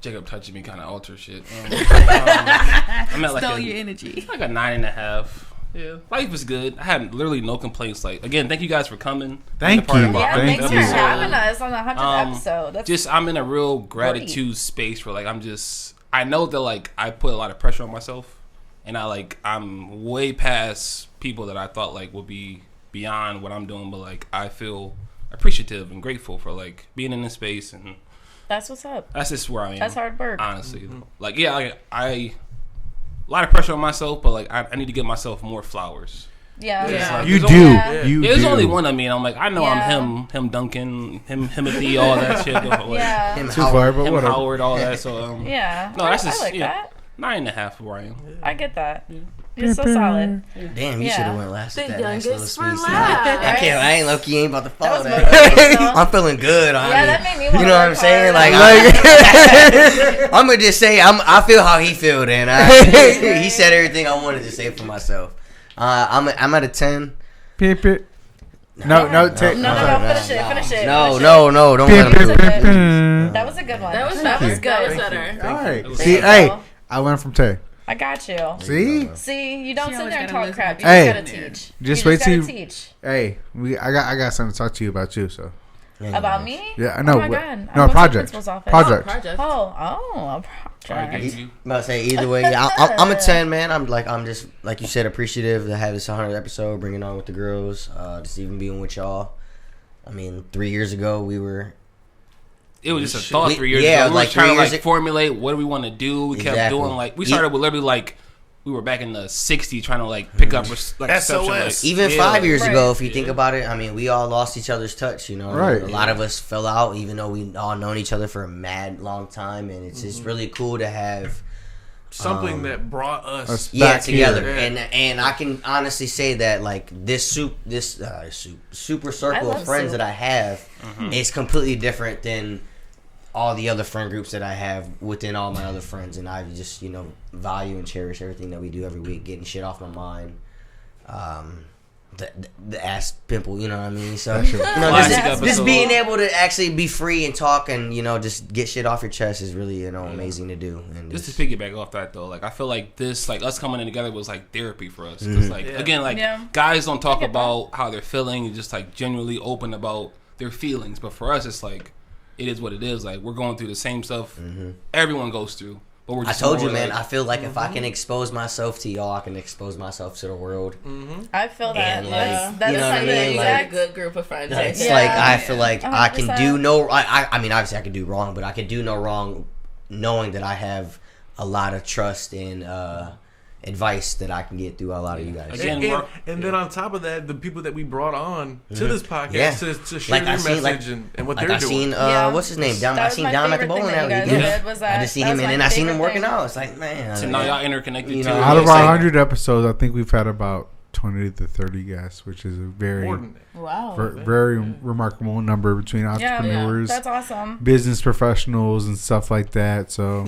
Jacob touching me kind of alter shit. I'm at like Stole your energy. like a 9.5. Yeah, life is good. I had literally no complaints. Like again, thank you guys for coming. Thank Being a part you. of our Yeah, Thank thanks you. for having us on the 100th Um, episode. That's Just I'm in a real gratitude space where like I know that like I put a lot of pressure on myself, and I'm way past people that I thought like would be beyond what I'm doing, but like I feel appreciative and grateful for like being in this space and That's what's up. That's just where I am. That's hard work. Honestly, like I a lot of pressure on myself, but like I need to give myself more flowers. Yeah. Like, You there's do. only- You There's do. only one of me, and I'm like, I know Yeah. I'm him Duncan, Timothy, all that shit. Like, Yeah. Him Too far, but him whatever. Howard, all that. So Yeah. no, that's I just like that. 9.5 where I am. I get that. You're so solid. Damn, you Yeah. should have went last. The with that nice little youngest for speech. last. I ain't low-key ain't about to follow was that. motivational. I'm feeling good. Yeah, that made me want You to know what I'm work saying? hard. Like, I'm gonna just say I feel how he feel. Then he said everything I wanted to say for myself. I'm at a 10. Pip it. No, finish it. No, Finish it. don't let him do it. That was a good one. That was good. better. All right. Thank See, you. hey, I learned from Tay. I got you. See, You don't She sit always there and gotta talk listen. crap. You Hey, just gotta teach. just you wait till gotta you- teach. hey, I got something to talk to you about you. So About me? yeah, I know. Oh my God. I'm No, going to the project. principal's office. Project. Project. A project. You. I'm about to say either way. I'm a 10, man. I'm just like you said, appreciative to have this 100th episode, bringing on with the girls, just even being with y'all. I mean, 3 years ago we were. It was just a thought We- 3 years yeah, ago. We like were trying 3 to years like a- formulate what do we want to do. We kept Exactly. doing like we started with literally like we were back in the '60s trying to like pick up like reception, like, Even yeah. 5 years Right. ago, if you think about it, I mean, we all lost each other's touch. You know, Right. A lot of us fell out, even though we all known each other for a mad long time, and it's just really cool to have. Something that brought us. Yeah, Back together, here. and I can honestly say that like this super circle love of friends soup. that I have is completely different than all the other friend groups that I have within all my other friends, and I just value and cherish everything that we do every week, getting shit off my mind. The ass pimple, you know what I mean? So Classic just episode. being able to actually be free and talk and just get shit off your chest is really amazing to do. And Just to piggyback off that though, like I feel like this, like us coming in together was like therapy for us. Because like again, like guys don't talk about how they're feeling, and just like genuinely open about their feelings. But for us, it's like it is what it is. Like we're going through the same stuff everyone goes through. But we're I just told you, more, man. like, I feel like if I can expose myself to y'all, I can expose myself to the world. I feel that. And, like, That you is know what I like mean? the Like, exact. Good group of friends. It's Yeah. like I feel like I can 100%. do no. I mean, obviously I can do wrong, but I can do no wrong, knowing that I have a lot of trust and advice that I can get through a lot of you guys. Again, And then on top of that, the people that we brought on to this podcast Yeah. to share Like, their I seen, message and what they're I doing. seen Yeah. what's his name? Dom. That I was seen my Dom at the favorite bowling thing alley. that you guys Yeah. did was I that- just see that him was and my then I seen him favorite working thing. out. It's like, man. so now y'all interconnected You too. know, Out of it's our like- 100 episodes, I think we've had about 20 to 30 guests, which is a very, More than that. Wow. very remarkable number between Yeah, entrepreneurs, that's awesome. business professionals, and stuff like that. So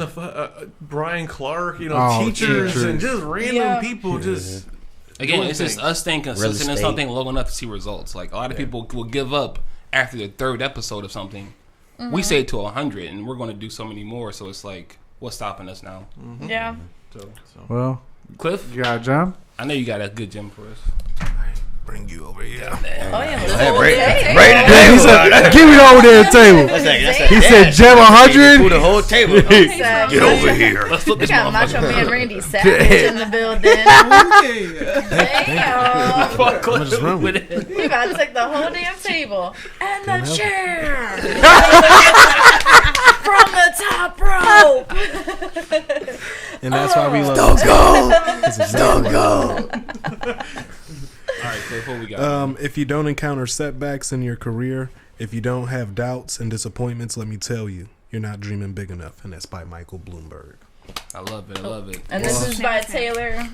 Brian Clark, Oh, teachers teachers. and just random Yeah. people just Again, doing it's just things. us staying consistent in estate. something long enough to see results. Like a lot of people will give up after the third episode of something. We say it to 100, and we're going to do so many more. So it's like, what's stopping us now? Yeah. well, Cliff, you got to jump. I know you got a good gym for us. Bring you over here. Oh yeah. He said, "Give it over there, the table." He said, "Jam 100." the whole table. Get over here. Let's flip We this got Macho motherfucker. Man Randy Savage in the building. Damn. Fuck Cliff with it. You about to take the whole damn table and the chair from the top rope. And that's why we love Don't go. Don't go. All right, Cliff, what we got? If you don't encounter setbacks in your career, if you don't have doubts and disappointments, let me tell you, you're not dreaming big enough. And that's by Michael Bloomberg. I love it. I love it. And this is by Taylor.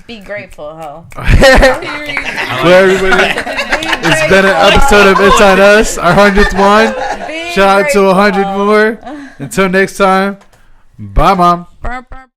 Be grateful, ho. Well, everybody, it's been an episode of Inside Us, our 100th one. Be Shout out to grateful. 100 more. Until next time, bye, Mom.